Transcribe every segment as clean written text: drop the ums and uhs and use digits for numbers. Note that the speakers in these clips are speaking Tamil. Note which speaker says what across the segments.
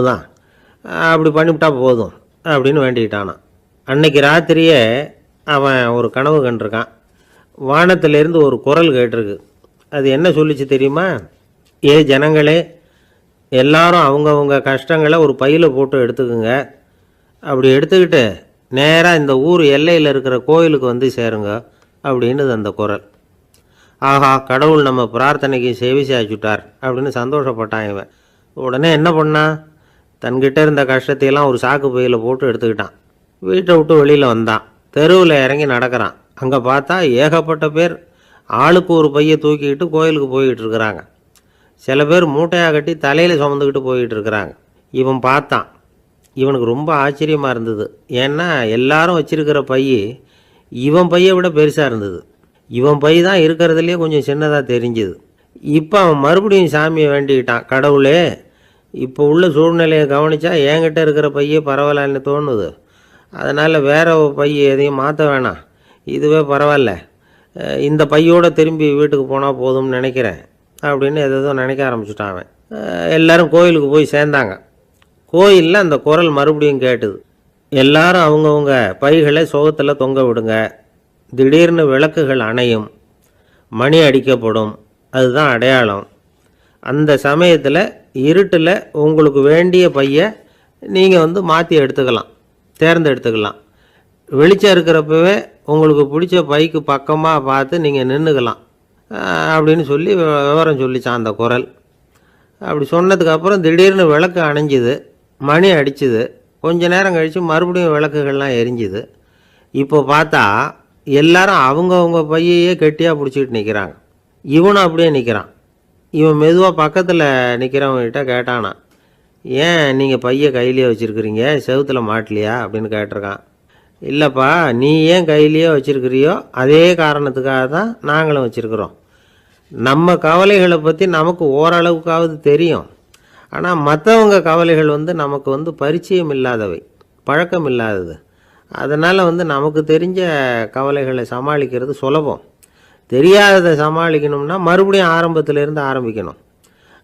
Speaker 1: தான் அப்படி பண்ணிவிட்டா போதும் அப்படின்னு வேண்டிக்கிட்டானான். அன்னைக்கு ராத்திரியே அவன் ஒரு கனவு கண்டிருக்கான். வானத்திலேருந்து ஒரு குரல் கேட்டிருக்கு. அது என்ன சொல்லிச்சு தெரியுமா? ஏ ஜனங்களே, எல்லாரும் அவங்கவுங்க கஷ்டங்களை ஒரு பையில் போட்டு எடுத்துக்குங்க. அப்படி எடுத்துக்கிட்டு நேராக இந்த ஊர் எல்லையில் இருக்கிற கோயிலுக்கு வந்து சேருங்க அப்படின்னுது அந்த குரல். ஆஹா, கடவுள் நம்ம பிரார்த்தனைக்கு செவி சாய்ச்சுட்டார் அப்படின்னு சந்தோஷப்பட்டான் இவன். உடனே என்ன பண்ணான்? தன்கிட்ட இருந்த கஷ்டத்தையெல்லாம் ஒரு சாக்கு பையில் போட்டு எடுத்துக்கிட்டான். வீட்டை விட்டு வெளியில் வந்தான். தெருவில் இறங்கி நடக்கிறான். அங்கே பார்த்தா ஏகப்பட்ட பேர் ஆளுக்கு ஒரு பையை தூக்கிக்கிட்டு கோயிலுக்கு போய்கிட்டு இருக்கிறாங்க. சில பேர் மூட்டையாக கட்டி தலையில் சுமந்துக்கிட்டு போய்கிட்டு இருக்கிறாங்க. இவன் பார்த்தான். இவனுக்கு ரொம்ப ஆச்சரியமாக இருந்தது. ஏன்னா எல்லாரும் வச்சிருக்கிற பை இவன் பையை விட பெருசாக இருந்தது. இவன் பை தான் இருக்கிறதுலே கொஞ்சம் சின்னதாக தெரிஞ்சுது. இப்போ அவன் மறுபடியும் சாமியை வேண்டிக்கிட்டான். கடவுளே, இப்போ உள்ள சூழ்நிலையை கவனித்தா என்கிட்ட இருக்கிற பையே பரவாயில்லன்னு தோணுது. அதனால் வேற பை எதையும் மாற்ற வேணாம், இதுவே பரவாயில்ல, இந்த பையோடு திரும்பி வீட்டுக்கு போனால் போதும்னு நினைக்கிறேன் அப்படின்னு எதோ நினைக்க ஆரம்பிச்சுட்டான் அவன். எல்லோரும் கோயிலுக்கு போய் சேர்ந்தாங்க. கோயிலில் அந்த குரல் மறுபடியும் கேட்டுது. எல்லாரும் அவங்கவுங்க பைகளை சோகத்தில் தொங்க விடுங்க. திடீர்னு விளக்குகள் அணையும், மணி அடிக்கப்படும், அதுதான் அடையாளம். அந்த சமயத்தில் இருட்டில் உங்களுக்கு வேண்டிய பையை நீங்கள் மாற்றி எடுத்துக்கலாம், தேர்ந்தெடுத்துக்கலாம். வெளிச்சம் இருக்கிறப்பவே உங்களுக்கு பிடிச்ச பைக்கு பக்கமாக பார்த்து நீங்கள் நின்றுக்கலாம் அப்படின்னு சொல்லி விவரம் சொல்லிச்சான் அந்த குரல். அப்படி சொன்னதுக்கப்புறம் திடீர்னு விளக்கு அணைஞ்சிது, மணி அடிச்சுது. கொஞ்ச நேரம் கழித்து மறுபடியும் விளக்குகள்லாம் எரிஞ்சுது. இப்போ பார்த்தா எல்லாரும் அவங்கவுங்க பையையே கெட்டியாக பிடிச்சிக்கிட்டு நிற்கிறாங்க. இவனும் அப்படியே நிற்கிறான். இவன் மெதுவாக பக்கத்தில் நிற்கிறவங்ககிட்ட கேட்டானா, ஏன் நீங்கள் பையை கையிலேயே வச்சுருக்கிறீங்க, செவுத்தில் மாட்டலையா அப்படின்னு கேட்டிருக்கான். இல்லைப்பா, நீ ஏன் கையிலேயே வச்சுருக்கிறியோ அதே காரணத்துக்காக தான் நாங்களும் வச்சுருக்குறோம். நம்ம கவலைகளை பற்றி நமக்கு ஓரளவுக்காவது தெரியும். ஆனால் மற்றவங்க கவலைகள் நமக்கு பரிச்சயம் இல்லாதவை, பழக்கம் இல்லாதது. அதனால் நமக்கு தெரிஞ்ச கவலைகளை சமாளிக்கிறது சுலபம். தெரியாததை சமாளிக்கணும்னா மறுபடியும் ஆரம்பத்திலேருந்து ஆரம்பிக்கணும்.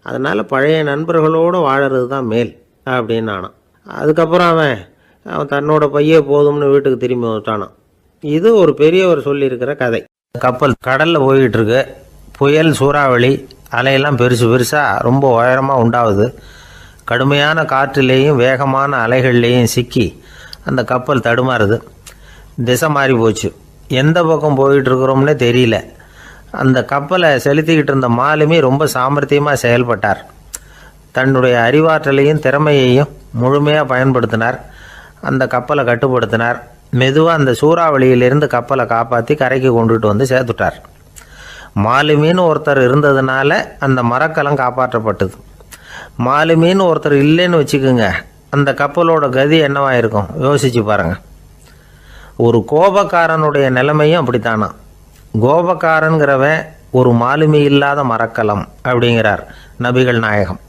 Speaker 1: அதனால் பழைய நண்பர்களோடு வாழறது தான் மேல் அப்படின்னு ஆனான். அதுக்கப்புறம் அவன் தன்னோட பையே போதும்னு வீட்டுக்கு திரும்பி வந்துட்டானான். இது ஒரு பெரியவர் சொல்லியிருக்கிற கதை. கப்பல் கடலில் போய்கிட்டு இருக்கு. புயல், சூறாவளி, அலையெல்லாம் பெருசு பெருசாக ரொம்ப உயரமாக உண்டாகுது. கடுமையான காற்றுலேயும் வேகமான அலைகள்லேயும் சிக்கி அந்த கப்பல் தடுமாறுது. திசை மாறி போச்சு. எந்த பக்கம் போயிட்டுருக்குறோம்னே தெரியல. அந்த கப்பலை செலுத்திக்கிட்டு இருந்த மாலுமி ரொம்ப சாமர்த்தியமாக செயல்பட்டார். தன்னுடைய அறிவாற்றலையும் திறமையையும் முழுமையாக பயன்படுத்தினார். அந்த கப்பலை கட்டுப்படுத்தினார். மெதுவாக அந்த சூறாவளியிலிருந்து கப்பலை காப்பாற்றி கரைக்கு கொண்டுட்டு வந்து சேர்த்துட்டார். மாலுமின்னு ஒருத்தர் இருந்ததுனால அந்த மரக்கலம் காப்பாற்றப்பட்டது. மாலுமின்னு ஒருத்தர் இல்லைன்னு வச்சுக்கோங்க, அந்த கப்பலோட கதி என்னவா இருக்கும் யோசிச்சு பாருங்கள். ஒரு கோபக்காரனுடைய நிலைமையும் அப்படித்தானா. கோபக்காரன்கிறவன் ஒரு மாலுமி இல்லாத மரக்கலம் அப்படிங்கிறார் நபிகள் நாயகம்.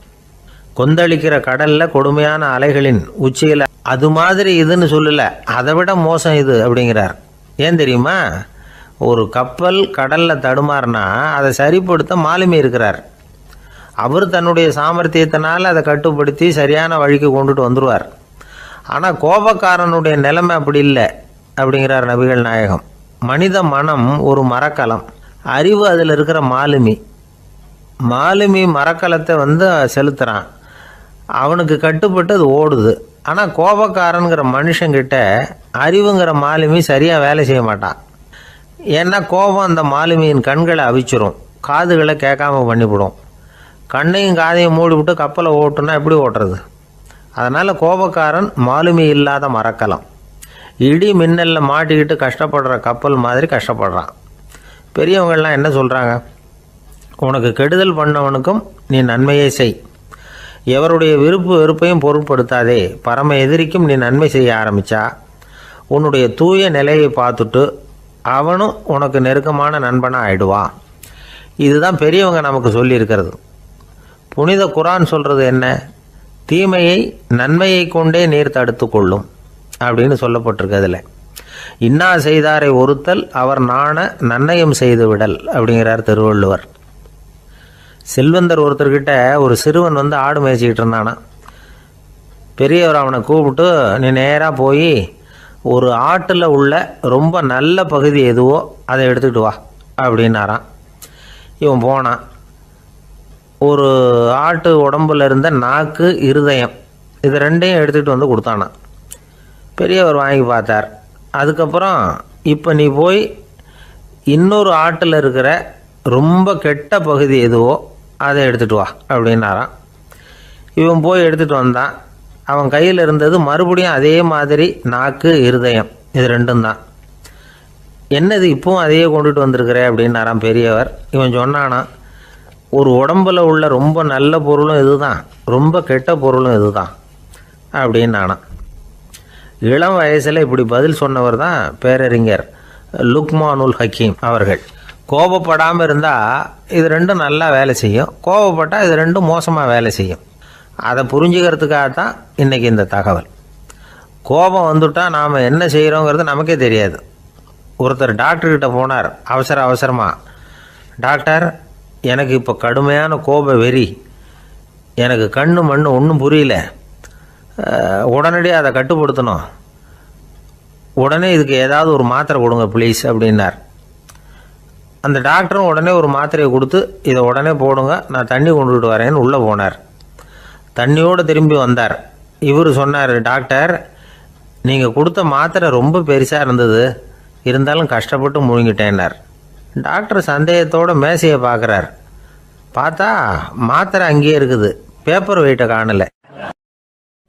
Speaker 1: கொந்தளிக்கிற கடலில் கொடுமையான அலைகளின் உச்சியில் அது மாதிரி இதுன்னு சொல்லலை, அதை விட மோசம் இது அப்படிங்கிறார். ஏன் தெரியுமா? ஒரு கப்பல் கடலில் தடுமாறினா அதை சரிப்படுத்த மாலுமி இருக்கிறார். அவர் தன்னுடைய சாமர்த்தியத்தினால் அதை கட்டுப்படுத்தி சரியான வழிக்கு கொண்டுட்டு வந்துடுவார். ஆனால் கோபக்காரனுடைய நிலைமை அப்படி இல்லை அப்படிங்கிறார் நபிகள் நாயகம். மனித மனம் ஒரு மரக்கலம், அறிவு அதில் இருக்கிற மாலுமி. மாலுமி மரக்கலத்தை செலுத்துகிறான், அவனுக்கு கட்டுப்பட்டு அது ஓடுது. ஆனால் கோபக்காரனுங்கிற மனுஷங்கிட்ட அறிவுங்கிற மாலுமி சரியாக வேலை செய்ய மாட்டான். ஏன்னா கோபம் அந்த மாலுமியின் கண்களை அவிச்சிரும், காதுகளை கேட்காம பண்ணிவிடும். கண்ணையும் காதையும் மூடிவிட்டு கப்பலை ஓட்டுனா எப்படி ஓட்டுறது? அதனால் கோபக்காரன் மாலுமி இல்லாத மரக்கலம். இடி மின்னலில் மாட்டிக்கிட்டு கஷ்டப்படுற கப்பல் மாதிரி கஷ்டப்படுறான். பெரியவங்கள்லாம் என்ன சொல்கிறாங்க? உனக்கு கெடுதல் பண்ணவனுக்கும் நீ நன்மையை செய், எவருடைய விருப்பு வெறுப்பையும் பொருட்படுத்தாதே. பரம எதிரிக்கும் நீ நன்மை செய்ய ஆரம்பித்தா உன்னுடைய தூய நிலையை பார்த்துட்டு அவனும் உனக்கு நெருக்கமான நண்பனாக ஆயிடுவான். இதுதான் பெரியவங்க நமக்கு சொல்லியிருக்கிறது. புனித குரான் சொல்கிறது என்ன? தீமையை நன்மையை கொண்டே நீர் தடுத்து கொள்ளும் அப்படின்னு சொல்லப்பட்டிருக்கு. அதில் இன்னா செய்தாரை ஒருத்தல் அவர் நாண நன்னயம் செய்து விடல் அப்படிங்கிறார் திருவள்ளுவர். செல்வந்தர் ஒருத்தர்கிட்ட ஒரு சிறுவன் ஆடு மேய்ச்சிக்கிட்டு இருந்தானா. பெரியவர் அவனை கூப்பிட்டு, நீ நேராக போய் ஒரு ஆட்டில் உள்ள ரொம்ப நல்ல பகுதி எதுவோ அதை எடுத்துக்கிட்டு வா அப்படின்னாரான். இவன் போனான். ஒரு ஆட்டு உடம்புல இருந்த நாக்கு, இருதயம், இது ரெண்டையும் எடுத்துகிட்டு வந்து கொடுத்தானான். பெரியவர் வாங்கி பார்த்தார். அதுக்கப்புறம், இப்போ நீ போய் இன்னொரு ஆட்டில் இருக்கிற ரொம்ப கெட்ட பகுதி எதுவோ அதை எடுத்துகிட்டு வா அப்படின்னாரான். இவன் போய் எடுத்துகிட்டு வந்தான். அவன் கையில் இருந்தது மறுபடியும் அதே மாதிரி நாக்கு, இருதயம், இது ரெண்டும் தான். என்னது இப்பவும் அதையே கொண்டுட்டு வந்திருக்கிற அப்படின்னாரான் பெரியவர். இவன் சொன்னானா, ஒரு உடம்பில் உள்ள ரொம்ப நல்ல பொருளும் இதுதான், ரொம்ப கெட்ட பொருளும் இதுதான் அப்படின்னானான். இளம் வயசில் இப்படி பதில் சொன்னவர் தான் பேரறிஞர் லுக்மானுல் ஹக்கீம் அவர்கள். கோபப்படாமல் இருந்தால் இது ரெண்டும் நல்லா வேலை செய்யும், கோபப்பட்டால் இது ரெண்டும் மோசமாக வேலை செய்யும். அதை புரிஞ்சுக்கிறதுக்காகத்தான் இன்றைக்கி இந்த தகவல். கோபம் வந்துட்டால் நாம் என்ன செய்கிறோங்கிறது நமக்கே தெரியாது. ஒருத்தர் டாக்டர்கிட்ட போனார் அவசரமாக. டாக்டர், எனக்கு இப்போ கடுமையான கோப வெறி, எனக்கு கண்ணு மண்ணு ஒன்றும் புரியல, உடனடியாக அதை கட்டுப்படுத்தணும், உடனே இதுக்கு ஏதாவது ஒரு மாத்திரை கொடுங்க ப்ளீஸ் அப்படின்னார். அந்த டாக்டரும் உடனே ஒரு மாத்திரையை கொடுத்து, இதை உடனே போடுங்க, நான் தண்ணி கொண்டுகிட்டு வரேன்னு உள்ளே போனார். தண்ணியோடு திரும்பி வந்தார். இவர் சொன்னார், டாக்டர், நீங்கள் கொடுத்த மாத்திரை ரொம்ப பெருசாக இருந்தது, இருந்தாலும் கஷ்டப்பட்டு முழுங்கிட்டேன்னார். டாக்டர் சந்தேகத்தோடு மேசையை பார்க்குறார். பார்த்தா மாத்திரை அங்கேயே இருக்குது, பேப்பர் வெயிட்டை காணலை.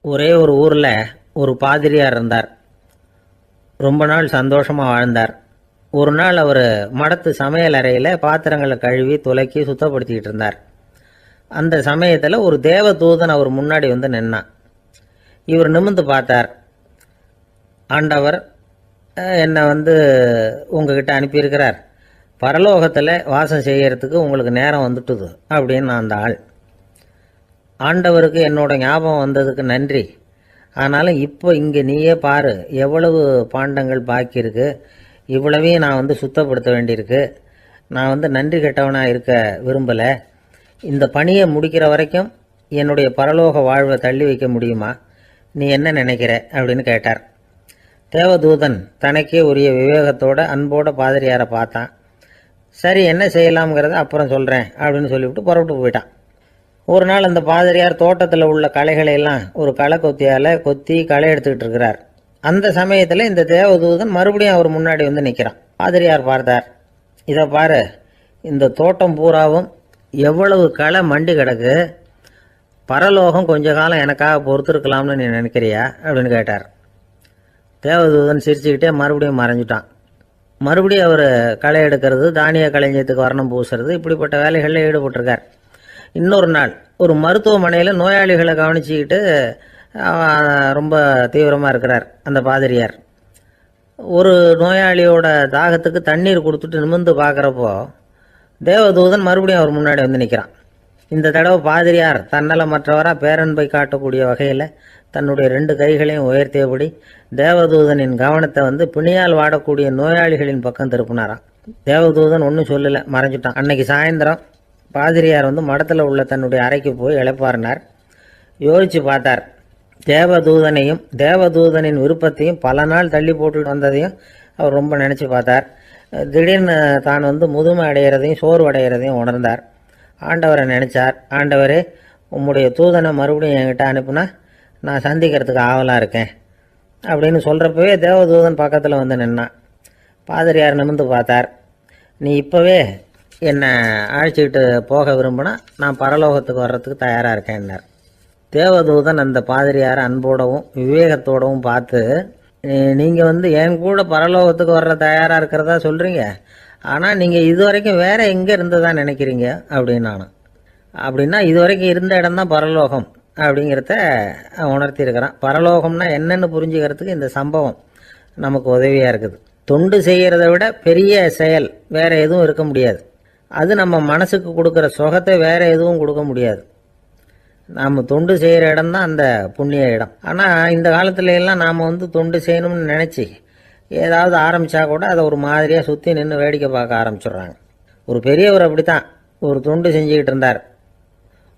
Speaker 1: ஒரே ஒரு ஊரில் ஒரு பாதிரியார் இருந்தார். ரொம்ப நாள் சந்தோஷமாக வாழ்ந்தார். ஒரு நாள் அவர் மடத்து சமையல் அறையில் பாத்திரங்களை கழுவி துலக்கி சுத்தப்படுத்திக்கிட்டு இருந்தார். அந்த சமயத்தில் ஒரு தேவதூதன் அவர் முன்னாடி வந்து நின்னான். இவர் நிமிர்ந்து பார்த்தார். ஆண்டவர் என்னை உங்ககிட்ட அனுப்பியிருக்கிறார், பரலோகத்தில் வாசம் செய்யறதுக்கு உங்களுக்கு நேரம் வந்துட்டுது அப்படின்னு அந்த ஆள். ஆண்டவருக்கு என்னோட ஞாபகம் வந்ததுக்கு நன்றி, ஆனாலும் இப்போ இங்கே நீயே பாரு, எவ்வளவு பாண்டங்கள் பாக்கி இருக்கு, இவ்வளவையும் நான் சுத்தப்படுத்த வேண்டியிருக்கு. நான் நன்றி கெட்டவனாக இருக்க விரும்பலை. இந்த பணியை முடிக்கிற வரைக்கும் என்னுடைய பரலோக வாழ்வை தள்ளி வைக்க முடியுமா? நீ என்ன நினைக்கிற அப்படின்னு கேட்டார். தேவதூதன் தனக்கே உரிய விவேகத்தோட அன்போட பாதிரியாரை பார்த்தான். சரி, என்ன செய்யலாம்ங்கிறத அப்புறம் சொல்கிறேன் அப்படின்னு சொல்லிவிட்டு புறப்பட்டு போயிட்டான். ஒரு நாள் அந்த பாதிரியார் தோட்டத்தில் உள்ள களைகளை எல்லாம் ஒரு களை கொத்தியால் கொத்தி களை எடுத்துக்கிட்டு இருக்கிறார். அந்த சமயத்தில் இந்த தேவதூதன் மறுபடியும் அவர் முன்னாடி நிற்கிறான். பாதிரியார் பார்த்தார். இதை பாரு, இந்த தோட்டம் பூராவும் எவ்வளவு களை மண்டி கிடக்கு, பரலோகம் கொஞ்ச காலம் எனக்காக பொறுத்திருக்கலாம்னு நீ நினைக்கிறியா அப்படின்னு கேட்டார். தேவதூதன் சிரிச்சுக்கிட்டே மறுபடியும் மறைஞ்சிட்டான். மறுபடியும் அவர் களை எடுக்கிறது, தானிய களஞ்சியத்துக்கு வர்ணம் பூசுறது, இப்படிப்பட்ட வேலைகளில் ஈடுபட்டிருக்கார். இன்னொரு நாள் ஒரு மருத்துவமனையில் நோயாளிகளை கவனிச்சுக்கிட்டு ரொம்ப தீவிரமாக இருக்கிறார் அந்த பாதிரியார். ஒரு நோயாளியோட தாகத்துக்கு தண்ணீர் கொடுத்துட்டு நிமிர்ந்து பார்க்குறப்போ தேவதூதன் மறுபடியும் அவர் முன்னாடி நிற்கிறான். இந்த தடவை பாதிரியார் தன்னலமற்றவராக பேரன்பை காட்டக்கூடிய வகையில் தன்னுடைய 2 கைகளையும் உயர்த்தியபடி தேவதூதனின் கவனத்தை பிணியால் வாடக்கூடிய நோயாளிகளின் பக்கம் திருப்பினாராம். தேவதூதன் ஒன்றும் சொல்லலை, மறைஞ்சிட்டான். அன்னைக்கு சாயந்தரம் பாதிரியார் மடத்தில் உள்ள தன்னுடைய அறைக்கு போய் இளைப்பாறினார். யோசித்து பார்த்தார். தேவதூதனையும் தேவதூதனின் விருப்பத்தையும் பல நாள் தள்ளி போட்டு வந்ததையும் அவர் ரொம்ப நினச்சி பார்த்தார். திடீர்னு தான் முதுமை அடைகிறதையும் சோர்வு அடைகிறதையும் உணர்ந்தார். ஆண்டவரை நினச்சார். ஆண்டவரே, உம்முடைய தூதனை மறுபடியும் என்கிட்ட அனுப்புனா நான் சந்திக்கிறதுக்கு ஆவலாக இருக்கேன் அப்படின்னு சொல்கிறப்பவே தேவதூதன் பக்கத்தில் நின்னான். பாதிரியார் நிமிர்ந்து பார்த்தார். நீ இப்போவே என்னை அழைச்சிக்கிட்டு போக விரும்பினா நான் பரலோகத்துக்கு வர்றதுக்கு தயாராக இருக்கேன்னார். தேவதூதன் அந்த பாதிரியாரை அன்போடவும் விவேகத்தோடவும் பார்த்து, நீங்கள் என் கூட பரலோகத்துக்கு வர்ற தயாராக இருக்கிறதா சொல்கிறீங்க, ஆனால் நீங்கள் இது வரைக்கும் வேறு எங்கே இருந்ததா நினைக்கிறீங்க அப்படின்னானா. அப்படின்னா இது வரைக்கும் இருந்த இடம் தான் பரலோகம் அப்படிங்கிறத உணர்த்தியிருக்கிறான். பரலோகம்னா என்னென்னு புரிஞ்சுக்கிறதுக்கு இந்த சம்பவம் நமக்கு உதவியாக இருக்குது. தொண்டு செய்கிறத விட பெரிய செயல் வேறு எதுவும் இருக்க முடியாது. அது நம்ம மனசுக்கு கொடுக்குற சுகத்தை வேறு எதுவும் கொடுக்க முடியாது. நாம் தொண்டு செய்கிற இடம் தான் அந்த புண்ணிய இடம். ஆனால் இந்த காலத்துல எல்லாம் நாம் தொண்டு செய்யணும்னு நினச்சி ஏதாவது ஆரம்பித்தா கூட அதை ஒரு மாதிரியாக சுற்றி நின்று வேடிக்கை பார்க்க ஆரம்பிச்சிடுறாங்க. ஒரு பெரியவர் அப்படி தான் ஒரு தொண்டு செஞ்சுக்கிட்டு இருந்தார்.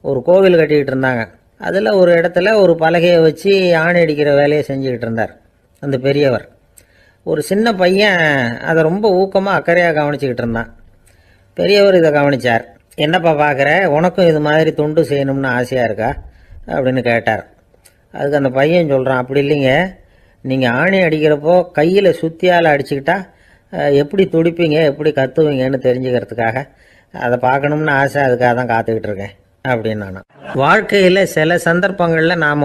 Speaker 1: ஒரு கோவில் கட்டிக்கிட்டு இருந்தாங்க. அதில் ஒரு இடத்துல ஒரு பலகையை வச்சு ஆணி அடிக்கிற வேலையை செஞ்சுக்கிட்டு இருந்தார் அந்த பெரியவர். ஒரு சின்ன பையன் அதை ரொம்ப ஊக்கமாக அக்கறையாக கவனிச்சுக்கிட்டு இருந்தான். பெரியவர் இதை கவனித்தார். என்னப்பா பார்க்குற, உனக்கும் இது மாதிரி தொண்டு செய்யணும்னு ஆசையாக இருக்கா அப்படின்னு கேட்டார். அதுக்கு அந்த பையன் சொல்கிறான், அப்படி இல்லைங்க, நீங்கள் ஆணி அடிக்கிறப்போ கையில் சுத்தியால் அடிச்சுக்கிட்டா எப்படி துடிப்பீங்க, எப்படி கத்துவீங்கன்னு தெரிஞ்சுக்கிறதுக்காக அதை பார்க்கணும்னு ஆசை, அதுக்காக தான் காத்துக்கிட்டு இருக்கேன் அப்படின்னு நான். வாழ்க்கையில் சில சந்தர்ப்பங்களில் நாம்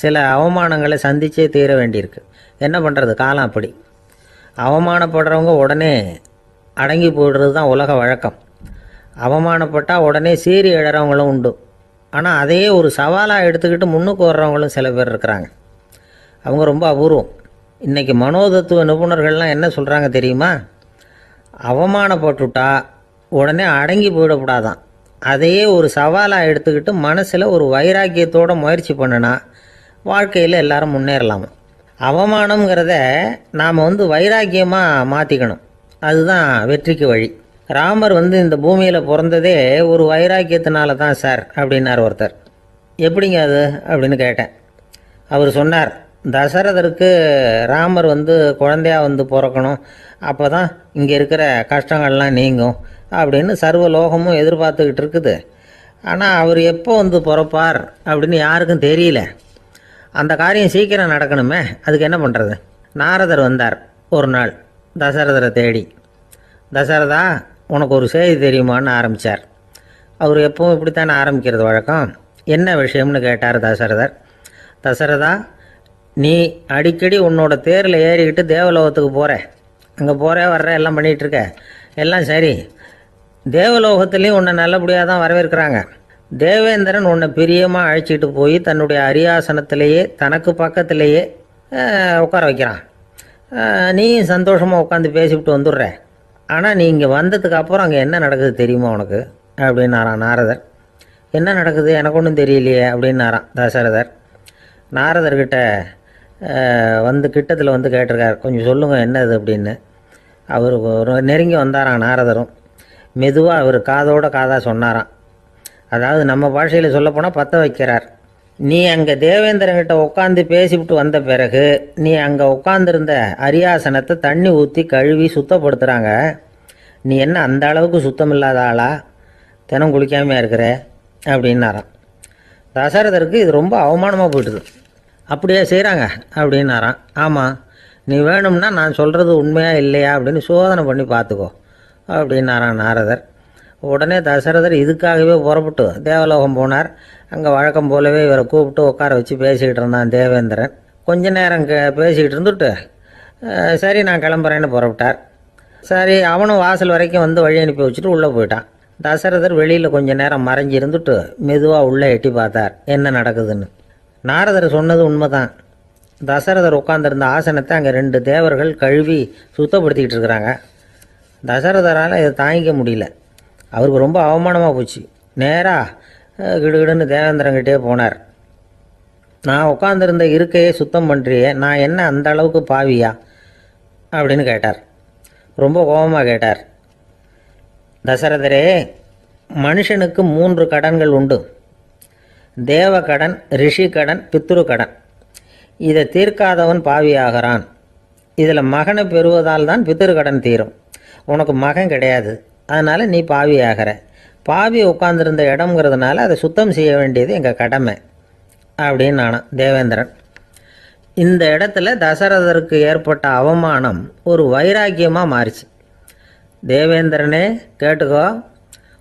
Speaker 1: சில அவமானங்களை சந்திச்சே தீர வேண்டியிருக்கு. என்ன பண்ணுறது, காலம் அப்படி. அவமானப்படுறவங்க உடனே அடங்கி போய்டுறது தான் உலக வழக்கம். அவமானப்பட்டால் உடனே சீறி எழறவங்களும் உண்டு. ஆனால் அதையே ஒரு சவாலாக எடுத்துக்கிட்டு முன்னுக்கு வர்றவங்களும் சில பேர் இருக்கிறாங்க. அவங்க ரொம்ப அபூர்வம். இன்றைக்கி மனோதத்துவ நிபுணர்கள்லாம் என்ன சொல்கிறாங்க தெரியுமா? அவமானப்பட்டுட்டா உடனே அடங்கி போயிடக்கூடாதான். அதையே ஒரு சவாலாக எடுத்துக்கிட்டு மனசில் ஒரு வைராக்கியத்தோடு முயற்சி பண்ணினா வாழ்க்கையில் எல்லாரும் முன்னேறலாமா. அவமானங்கிறத நாம் வைராக்கியமாக மாற்றிக்கணும். அதுதான் வெற்றிக்கு வழி. ராமர் இந்த பூமியில் பிறந்ததே ஒரு வைராக்கியத்தினால தான் சார் அப்படின்னார் ஒருத்தர். எப்படிங்க அது அப்படின்னு கேட்டேன். அவர் சொன்னார், தசரதருக்கு ராமர் குழந்தையாக பிறக்கணும், அப்போ தான் இங்கே இருக்கிற கஷ்டங்கள்லாம் நீங்கும் அப்படின்னு சர்வ லோகமும் எதிர்பார்த்துக்கிட்டு இருக்குது. ஆனால் அவர் எப்போ பிறப்பார் அப்படின்னு யாருக்கும் தெரியல. அந்த காரியம் சீக்கிரம் நடக்கணுமே, அதுக்கு என்ன பண்ணுறது? நாரதர் வந்தார் ஒரு நாள் தசரதரை தேடி. தசரதா, உனக்கு ஒரு செய்தி தெரியுமான்னு ஆரம்பித்தார். அவர் எப்பவும் இப்படித்தானே ஆரம்பிக்கிறது வழக்கம். என்ன விஷயம்னு கேட்டார் தசரதர். தசரதா, நீ அடிக்கடி உன்னோட தேரில் ஏறிக்கிட்டு தேவலோகத்துக்கு போகிற, அங்கே போகிற வர்ற எல்லாம் பண்ணிகிட்ருக்க, எல்லாம் சரி. தேவலோகத்துலேயும் உன்னை நல்லபடியாக தான் வரவேற்கிறாங்க. தேவேந்திரன் உன்னை பிரியமாக அழைச்சிட்டு போய் தன்னுடைய அரியாசனத்திலேயே தனக்கு பக்கத்திலேயே உட்கார வைக்கிறான். நீயும் சந்தோஷமாக உட்காந்து பேசிவிட்டு வந்துடுற. ஆனால் நீ இங்கே வந்ததுக்கு அப்புறம் அங்கே என்ன நடக்குது தெரியுமா உனக்கு அப்படின்னாரான் நாரதர். என்ன நடக்குது, எனக்கு ஒன்றும் தெரியலையே அப்படின்னாரான் தசரதர். நாரதர்கிட்ட கிட்டத்தில் கேட்டிருக்கார், கொஞ்சம் சொல்லுங்கள் என்னது அப்படின்னு. அவர் நெருங்கி வந்தாரான் நாரதரும். மெதுவாக அவர் காதோட காதாக சொன்னாராம். அதாவது நம்ம பாஷையில் சொல்லப்போனால் பற்ற வைக்கிறார். நீ அங்கே தேவேந்திரங்கிட்ட உட்காந்து பேசிவிட்டு வந்த பிறகு நீ அங்கே உட்காந்துருந்த அரியாசனத்தை தண்ணி ஊற்றி கழுவி சுத்தப்படுத்துகிறாங்க. நீ என்ன அந்த அளவுக்கு சுத்தம் இல்லாத ஆளா, தினம் குளிக்காமையாக இருக்கிற அப்படின்னாராம். தசரதருக்கு இது ரொம்ப அவமானமாக போயிட்டுது. அப்படியே செய்கிறாங்க அப்படின்னாராம். ஆமாம், நீ வேணும்னா நான் சொல்கிறது உண்மையாக இல்லையா அப்படின்னு சோதனை பண்ணி பார்த்துக்கோ அப்படின்னாரான் நாரதர். உடனே தசரதர் இதுக்காகவே புறப்பட்டு தேவலோகம் போனார். அங்கே வழக்கம் போலவே இவரை கூப்பிட்டு உட்கார வச்சு பேசிக்கிட்டு இருந்தான் தேவேந்திரன். கொஞ்ச நேரம் பேசிக்கிட்டு இருந்துட்டு சரி நான் கிளம்புறேன்னு புறப்பட்டார். சரி, அவனும் வாசல் வரைக்கும் வழி அனுப்பி வச்சுட்டு உள்ளே போயிட்டான். தசரதர் வெளியில் கொஞ்ச நேரம் மறைஞ்சி இருந்துட்டு மெதுவாக உள்ளே எட்டி பார்த்தார் என்ன நடக்குதுன்னு. நாரதர் சொன்னது உண்மைதான். தசரதர் உட்காந்துருந்த ஆசனத்தை அங்கே 2 தேவர்கள் கழுவி சுத்தப்படுத்திக்கிட்டு இருக்கிறாங்க. தசரதரால் இதை தாங்கிக்க முடியல. அவருக்கு ரொம்ப அவமானமாக போச்சு. நேராக கிடுகிடுன்னு தேவேந்திரங்கிட்டே போனார். நான் உட்காந்துருந்த இருக்கையே சுத்தம் பண்ணுறியே, நான் என்ன அந்த அளவுக்கு பாவியா அப்படின்னு கேட்டார். ரொம்ப கோபமாக கேட்டார். தசரதரே, மனுஷனுக்கு 3 கடன்கள் உண்டு. தேவ கடன், ரிஷி கடன், பித்ரு கடன். இதை தீர்க்காதவன் பாவியாகிறான். இதில் மகனை பெறுவதால் தான் பித்ரு கடன் தீரும். உனக்கு மகன் கிடையாது, அதனால் நீ பாவி ஆகிற. பாவி உட்காந்துருந்த இடம்ங்கிறதுனால அதை சுத்தம் செய்ய வேண்டியது எங்கள் கடமை அப்படின்னு நானான் தேவேந்திரன். இந்த இடத்துல தசரதருக்கு ஏற்பட்ட அவமானம் ஒரு வைராக்கியமாக மாறிச்சு. தேவேந்திரனே கேட்டுக்கோ,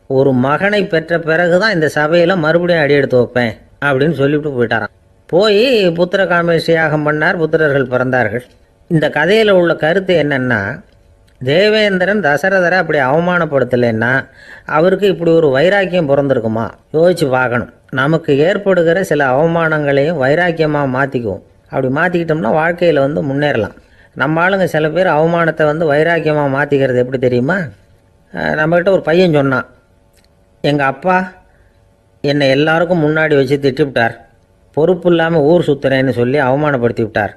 Speaker 1: ஒரு மகனை பெற்ற பிறகு தான் இந்த சபையில் மறுபடியும் அடி எடுத்து வைப்பேன் அப்படின்னு சொல்லிவிட்டு போயிட்டாரான். போய் புத்திர காமேஷ் யாகம் பண்ணார். புத்திரர்கள் பிறந்தார்கள். இந்த கதையில் உள்ள கருத்து என்னென்னா, தேவேந்திரன் தசரதரை அப்படி அவமானப்படுத்தலைன்னா அவருக்கு இப்படி ஒரு வைராக்கியம் பிறந்திருக்குமா? யோசித்து பார்க்கணும். நமக்கு ஏற்படுகிற சில அவமானங்களையும் வைராக்கியமாக மாற்றிக்குவோம். அப்படி மாற்றிக்கிட்டோம்னா வாழ்க்கையில் முன்னேறலாம். நம்ம ஆளுங்க சில பேர் அவமானத்தை வைராக்கியமாக மாற்றிக்கிறது எப்படி தெரியுமா? நம்மக்கிட்ட ஒரு பையன் சொன்னான், எங்கள் அப்பா என்னை எல்லாருக்கும் முன்னாடி வச்சு திட்டிவிட்டார், பொறுப்பு இல்லாமல் ஊர் சுற்றுறேன்னு சொல்லி அவமானப்படுத்தி விட்டார்.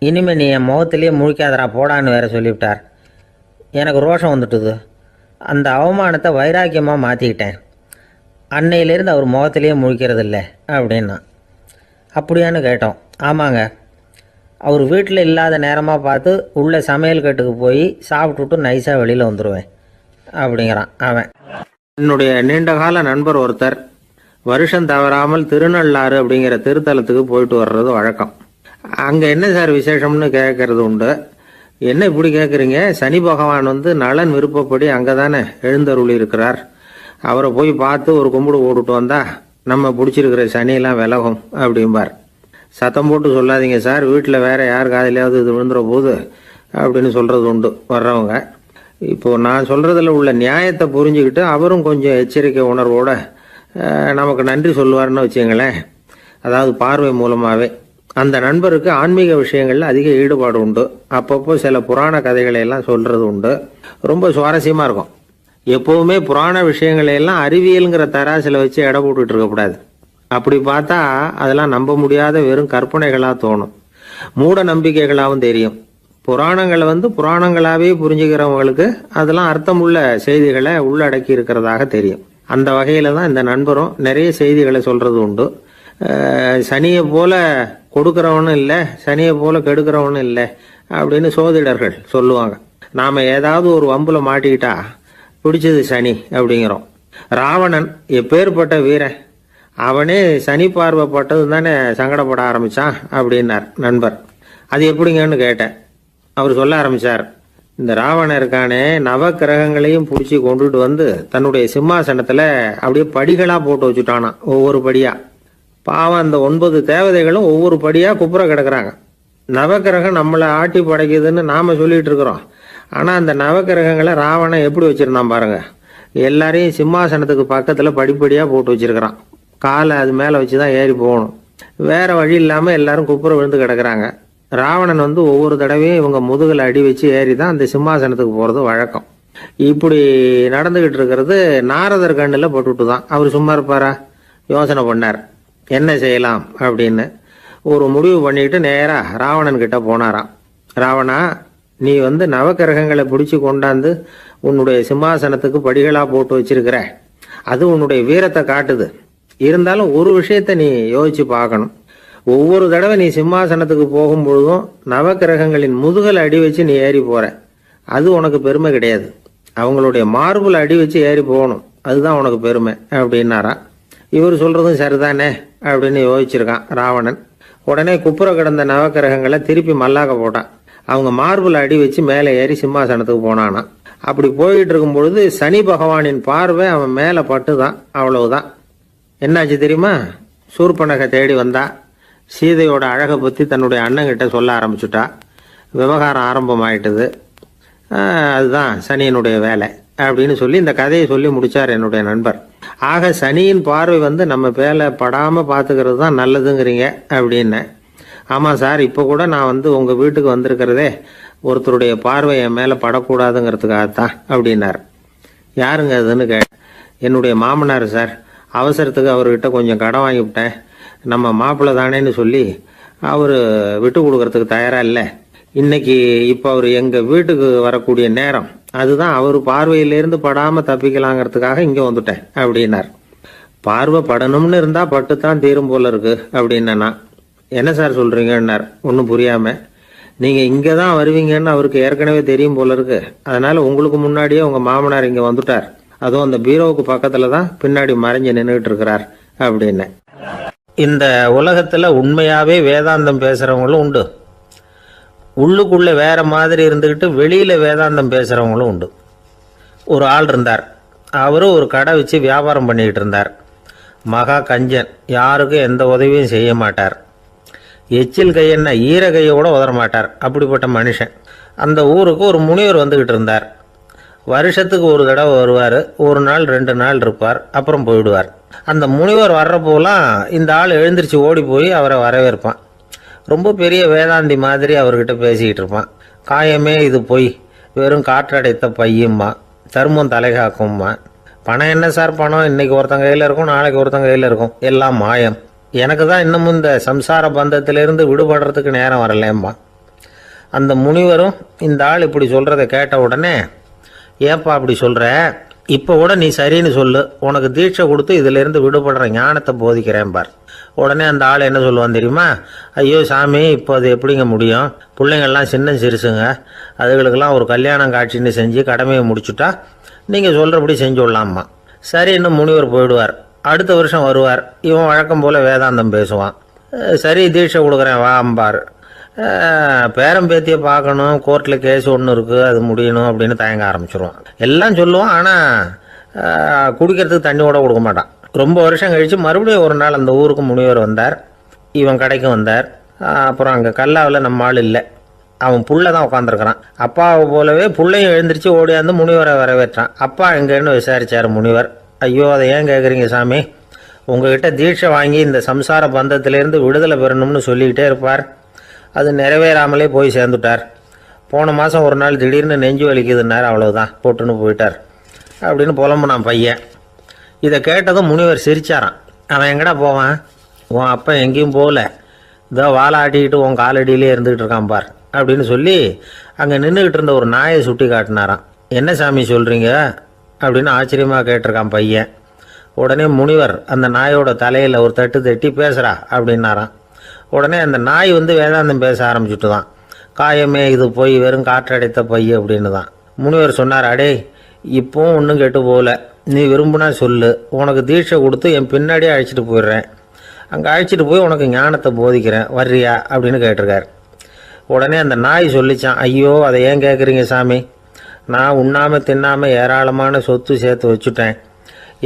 Speaker 1: இனிமேல் நீ என் முகத்திலேயே முழிக்காதரா போடான்னு வேற சொல்லிவிட்டார். எனக்கு ரோஷம் வந்துட்டுது. அந்த அவமானத்தை வைராக்கியமாக மாற்றிக்கிட்டேன். அன்னையிலேருந்து அவர் முகத்திலேயே முழிக்கிறதில்ல அப்படின்னா. அப்படியான்னு கேட்டோம். ஆமாங்க, அவர் வீட்டில் இல்லாத நேரமாக பார்த்து உள்ள சமையல் கட்டுக்கு போய் சாப்பிட்டுட்டு நைஸாக வெளியில் வந்துடுவேன் அப்படிங்கிறான் அவன். என்னுடைய நீண்டகால நண்பர் ஒருத்தர் வருஷம் தவறாமல் திருநள்ளாறு அப்படிங்கிற திருத்தலத்துக்கு போயிட்டு வர்றது வழக்கம். அங்கே என்ன சார் விசேஷம்னு கேட்கறது உண்டு. என்ன இப்படி கேட்குறீங்க? சனி பகவான் நலன் விருப்பப்படி அங்கே தானே எழுந்தருளி இருக்கிறார். அவரை போய் பார்த்து ஒரு கும்பிடு ஓடிட்டு வந்தா நம்ம பிடிச்சிருக்கிற சனியெல்லாம் விலகும் அப்படிம்பார். சத்தம் போட்டு சொல்லாதீங்க சார், வீட்டில் வேற யார் காதிலையாவது இது விழுந்துற போது அப்படின்னு சொல்கிறது உண்டு வர்றவங்க. இப்போது நான் சொல்கிறதுல உள்ள நியாயத்தை புரிஞ்சுக்கிட்டு அவரும் கொஞ்சம் எச்சரிக்கை உணர்வோட நமக்கு நன்றி சொல்லுவார்னு வச்சுங்களேன். அதாவது பார்வை மூலமாகவே. அந்த நண்பருக்கு ஆன்மீக விஷயங்களில் அதிக ஈடுபாடு உண்டு. அப்பப்போ சில புராண கதைகளை எல்லாம் சொல்கிறது உண்டு. ரொம்ப சுவாரஸ்யமாக இருக்கும். எப்போவுமே புராண விஷயங்களையெல்லாம் அறிவியலுங்கிற தராசில் வச்சு எடை போட்டுட்டு இருக்கக்கூடாது. அப்படி பார்த்தா அதெல்லாம் நம்ப முடியாத வெறும் கற்பனைகளாக தோணும், மூட நம்பிக்கைகளாகவும் தெரியும். புராணங்களை புராணங்களாகவே புரிஞ்சுக்கிறவங்களுக்கு அதெல்லாம் அர்த்தமுள்ள செய்திகளை உள்ளடக்கி இருக்கிறதாக தெரியும். அந்த வகையில் தான் இந்த நண்பரும் நிறைய செய்திகளை சொல்கிறது உண்டு. சனியை போல கொடுக்குறவனும் இல்லை, சனியை போல கெடுக்கிறவனும் இல்லை அப்படின்னு சோதிடர்கள் சொல்லுவாங்க. நாம் ஏதாவது ஒரு வம்புல மாட்டிக்கிட்டா பிடிச்சது சனி அப்படிங்கிறோம். ராவணன் எப்பேற்பட்ட வீரன், அவனே சனி பார்வைப்பட்டது தானே சங்கடப்பட ஆரம்பித்தான் அப்படின்னார் நண்பர். அது எப்படிங்கன்னு கேட்டேன். அவர் சொல்ல ஆரம்பித்தார். இந்த ராவணன் இருக்கானே, நவ கிரகங்களையும் பிடிச்சி கொண்டுட்டு தன்னுடைய சிம்மாசனத்தில் அப்படியே படிகளாக போட்டு வச்சுட்டானா, ஒவ்வொரு படியாக. பாவம் அந்த 9 தேவதைகளும் ஒவ்வொரு படியாக குப்புற கிடக்குறாங்க. நவக்கிரகம் நம்மளை ஆட்டி படைக்குதுன்னு நாம் சொல்லிட்டு இருக்கிறோம். ஆனால் அந்த நவக்கிரகங்களை ராவணன் எப்படி வச்சுருந்தான் பாருங்க. எல்லாரையும் சிம்மாசனத்துக்கு பக்கத்தில் படிப்படியாக போட்டு வச்சிருக்கிறான். காலை அது மேலே வச்சு தான் ஏறி போகணும். வேறு வழி இல்லாமல் எல்லாரும் குப்புற விழுந்து கிடக்குறாங்க. ராவணன் ஒவ்வொரு தடவையும் இவங்க முதுகில் அடி வச்சு ஏறி தான் அந்த சிம்மாசனத்துக்கு போகிறது வழக்கம். இப்படி நடந்துக்கிட்டு இருக்கிறது நாரதர் கண்ணில் பட்டுட்டு தான். அவர் சும்மா இருப்பாரா? யோசனை பண்ணார் என்ன செய்யலாம் அப்படின்னு. ஒரு முடிவு பண்ணிட்டு நேராக ராவணன் கிட்ட போனாராம். ராவணா, நீ நவக்கிரகங்களை பிடிச்சி கொண்டாந்து உன்னுடைய சிம்மாசனத்துக்கு படிகளாக போட்டு வச்சிருக்கிற, அது உன்னுடைய வீரத்தை காட்டுது. இருந்தாலும் ஒரு விஷயத்த நீ யோசிச்சு பார்க்கணும். ஒவ்வொரு தடவை நீ சிம்மாசனத்துக்கு போகும்பொழுதும் நவக்கிரகங்களின் முதுகல் அடி வச்சு நீ ஏறி போற, அது உனக்கு பெருமை கிடையாது. அவங்களுடைய மார்புல அடி வச்சு ஏறி போகணும், அதுதான் உனக்கு பெருமை அப்படின்னாரா. இவர் சொல்றதும் சரிதானே அப்படின்னு யோசிச்சிருக்கான் ராவணன். உடனே குப்புற கிடந்த நவக்கிரகங்களை திருப்பி மல்லாக்க போட்டான். அவங்க மார்புல அடி வச்சு மேலே ஏறி சிம்மாசனத்துக்கு போனானா. அப்படி போயிட்டு இருக்கும் பொழுது சனி பகவானின் பார்வை அவன் மேலே பட்டுதான். அவ்வளவுதான். என்னாச்சு தெரியுமா? சூர்பனகை தேடி வந்தா. சீதையோட அழகை பற்றி தன்னுடைய அண்ணங்கிட்ட சொல்ல ஆரம்பிச்சுட்டா. விவகாரம் ஆரம்பமாயிட்டது. அதுதான் சனியினுடைய வேலை அப்படின்னு சொல்லி இந்த கதையை சொல்லி முடிச்சார் என்னுடைய நண்பர். ஆக சனியின் பார்வை நம்ம பேல படாமல் பார்த்துக்கிறது தான் நல்லதுங்கிறீங்க அப்படின்னு. ஆமாம் சார், இப்போ கூட நான் உங்கள் வீட்டுக்கு வந்திருக்கிறதே ஒருத்தருடைய பார்வை என் மேலே படக்கூடாதுங்கிறதுக்காகத்தான் அப்படின்னார். யாருங்க அதுன்னு என்னுடைய மாமனார் சார். அவசரத்துக்கு அவர்கிட்ட கொஞ்சம் கடன் வாங்கிவிட்டேன். நம்ம மாப்பிள்ளை தானேன்னு சொல்லி அவர் விட்டு கொடுக்கறதுக்கு தயாராக இல்லை. இன்னைக்கு இப்போ அவர் எங்கள் வீட்டுக்கு வரக்கூடிய நேரம், அதுதான் அவர் பார்வையிலேருந்து படாமல் தப்பிக்கலாங்கிறதுக்காக இங்கே வந்துட்டேன் அப்படின்னார். பார்வை படணும்னு இருந்தால் பட்டுத்தான் தீரும் போல இருக்கு அப்படின்னா. என்ன சார் சொல்கிறீங்கன்னார் ஒன்றும் புரியாமல். நீங்கள் இங்கே தான் வருவீங்கன்னு அவருக்கு ஏற்கனவே தெரியும் போல இருக்கு. அதனால் உங்களுக்கு முன்னாடியே உங்கள் மாமனார் இங்கே வந்துட்டார். அதுவும் அந்த பீரோவுக்கு பக்கத்தில் தான் பின்னாடி மறைஞ்சு நின்றுட்டு இருக்கிறார் அப்படின்னு. இந்த உலகத்தில் உண்மையாகவே வேதாந்தம் பேசுகிறவங்களும் உண்டு. உள்ளுக்குள்ளே வேற மாதிரி இருந்துக்கிட்டு வெளியில் வேதாந்தம் பேசுகிறவங்களும் உண்டு. ஒரு ஆள் இருந்தார். அவரும் ஒரு கடை வச்சு வியாபாரம் பண்ணிக்கிட்டு இருந்தார். மகா கஞ்சன், யாருக்கும் எந்த உதவியும் செய்ய மாட்டார். எச்சில் கையென்ன ஈர கையை கூட உதற மாட்டார். அப்படிப்பட்ட மனுஷன். அந்த ஊருக்கு ஒரு முனிவர் வந்துக்கிட்டு இருந்தார். வருஷத்துக்கு ஒரு தடவை வருவார். ஒரு நாள் 2 நாள் இருப்பார், அப்புறம் போயிடுவார். அந்த முனிவர் வர்றப்போலாம் இந்த ஆள் எழுந்திரிச்சு ஓடி போய் அவரை வரவேற்பான். ரொம்ப பெரிய வேதாந்தி மாதிரி அவர்கிட்ட பேசிக்கிட்டு இருப்பான். காயமே இது பொய், வெறும் காற்றடைத்த பையும்மா, தர்மம் தலைகாக்கும்மா. பணம் என்ன சார் பணம், இன்னைக்கு ஒருத்தன் கையில் இருக்கும், நாளைக்கு ஒருத்தன் கையில் இருக்கும், எல்லாம் மாயம். எனக்கு தான் இன்னமும் இந்த சம்சார பந்தத்திலிருந்து விடுபடுறதுக்கு நேரம் வரலேம்மா. அந்த முனிவரும் இந்த ஆள் இப்படி சொல்கிறத கேட்ட உடனே, ஏப்பா அப்படி சொல்கிற, இப்போ கூட நீ சரின்னு சொல்லு, உனக்கு தீட்சை கொடுத்து இதிலிருந்து விடுபடுற ஞானத்தை போதிக்கிறேன் பார். உடனே அந்த ஆள் என்ன சொல்லுவான் தெரியுமா? ஐயோ சாமி, இப்போ அது எப்படிங்க முடியும்? பிள்ளைங்கள்லாம் சின்ன சிறுசுங்க, அதுகளுக்கெல்லாம் ஒரு கல்யாணம் காட்சின்னு செஞ்சு கடமையை முடிச்சுட்டா நீங்கள் சொல்கிறபடி செஞ்சு விடலாமா. சரின்னு முனிவர் போயிடுவார். அடுத்த வருஷம் வருவார். இவன் வழக்கம் போல் வேதாந்தம் பேசுவான். சரி தீட்சை கொடுக்குறேன் வா அம்பார். பேரம்பேத்தியை பார்க்கணும், கோர்ட்டில் கேஸ் ஒன்று இருக்குது, அது முடியணும் அப்படின்னு தயங்க ஆரம்பிச்சிருவான். எல்லாம் சொல்லுவான், ஆனால் குடிக்கிறதுக்கு தண்ணி கூட கொடுக்க மாட்டான். ரொம்ப வருஷம் கழித்து மறுபடியும் ஒரு நாள் அந்த ஊருக்கு முனிவர் வந்தார். இவன் கடைக்கும் வந்தார். அப்புறம் அங்கே கல்லாவில் நம்ம ஆள் இல்லை, அவன் புள்ள தான் உட்காந்துருக்கிறான். அப்பாவை போலவே புள்ளையும் எழுந்திரிச்சு ஓடியாந்து முனிவரை வரவேற்றான். அப்பா எங்கேன்னு விசாரித்தார் முனிவர். ஐயோ அதை ஏன் கேட்குறீங்க சாமி, உங்ககிட்ட தீட்சை வாங்கி இந்த சம்சார பந்தத்திலேருந்து விடுதலை பெறணும்னு சொல்லிக்கிட்டே இருப்பார். அது நிறைவேறாமலே போய் சேர்ந்துட்டார். போன மாதம் ஒரு நாள் திடீர்னு நெஞ்சு வலிக்குதுன்னார், அவ்வளவுதான் போட்டுன்னு போயிட்டார் அப்படின்னு புலம்புனான் பையன். இதை கேட்டதும் முனிவர் சிரிச்சாரான். அவன் எங்கடா போவான், உன் அப்பா எங்கேயும் போகல, இதோ வாழை ஆட்டிக்கிட்டு உன் காலடியிலே இருந்துக்கிட்டு இருக்கான் பார் அப்படின்னு சொல்லி அங்கே நின்றுக்கிட்டு இருந்த ஒரு நாயை சுட்டி காட்டினாரான். என்ன சாமி சொல்கிறீங்க அப்படின்னு ஆச்சரியமாக கேட்டிருக்கான் பையன். உடனே முனிவர் அந்த நாயோட தலையில் ஒரு தட்டு தட்டி பேசுகிறா அப்படின்னாரான். உடனே அந்த நாய் வேதாந்தம் பேச ஆரம்பிச்சுட்டு தான். காயமே இது போய் வெறும் காற்றடைத்த பைய அப்படின்னு தான். முனிவர் சொன்னார், அடே இப்போவும் ஒன்றும் கெட்டு போகல, நீ விரும்புனா சொல்லு, உனக்கு தீட்சை கொடுத்து என் பின்னாடியே அழைச்சிட்டு போயிடுறேன், அங்கே அழைச்சிட்டு போய் உனக்கு ஞானத்தை போதிக்கிறேன், வர்றியா அப்படின்னு கேட்டிருக்கார். உடனே அந்த நாய் சொல்லிச்சான், ஐயோ அதை ஏன் கேட்குறீங்க சாமி, நான் உண்ணாமல் தின்னாமல் ஏராளமான சொத்து சேர்த்து வச்சுட்டேன்.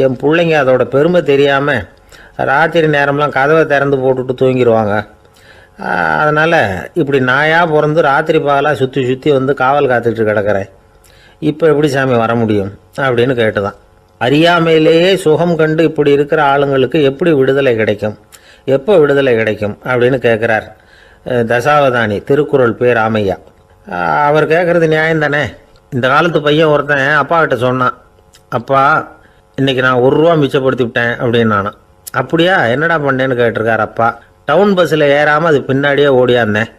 Speaker 1: என் பிள்ளைங்க அதோட பெருமை தெரியாமல் ராத்திரி நேரம்லாம் கதவை திறந்து போட்டுட்டு தூங்கிடுவாங்க. அதனால் இப்படி நாயாக பிறந்து ராத்திரி பகலாக சுற்றி சுற்றி காவல் காத்துக்கிட்டு கிடக்கிறேன். இப்போ எப்படி சாமி வர முடியும் அப்படின்னு கேட்டுதான். அறியாமையிலேயே சுகம் கண்டு இப்படி இருக்கிற ஆளுங்களுக்கு எப்படி விடுதலை கிடைக்கும், எப்போ விடுதலை கிடைக்கும் அப்படின்னு கேட்குறார் தசாவதானி, திருக்குறள் பேர் ராமையா. அவர் கேட்குறது நியாயம் தானே. இந்த காலத்து பையன் ஒருத்தன் அப்பா கிட்ட சொன்னான், அப்பா இன்றைக்கி நான் 1 ரூபா மிச்சப்படுத்தி விட்டேன் அப்படின்னு. நானும் அப்படியா என்னடா பண்ணேன்னு கேட்டிருக்கார் அப்பா. டவுன் பஸ்ஸில் ஏறாமல் அது பின்னாடியே ஓடியாந்தேன்,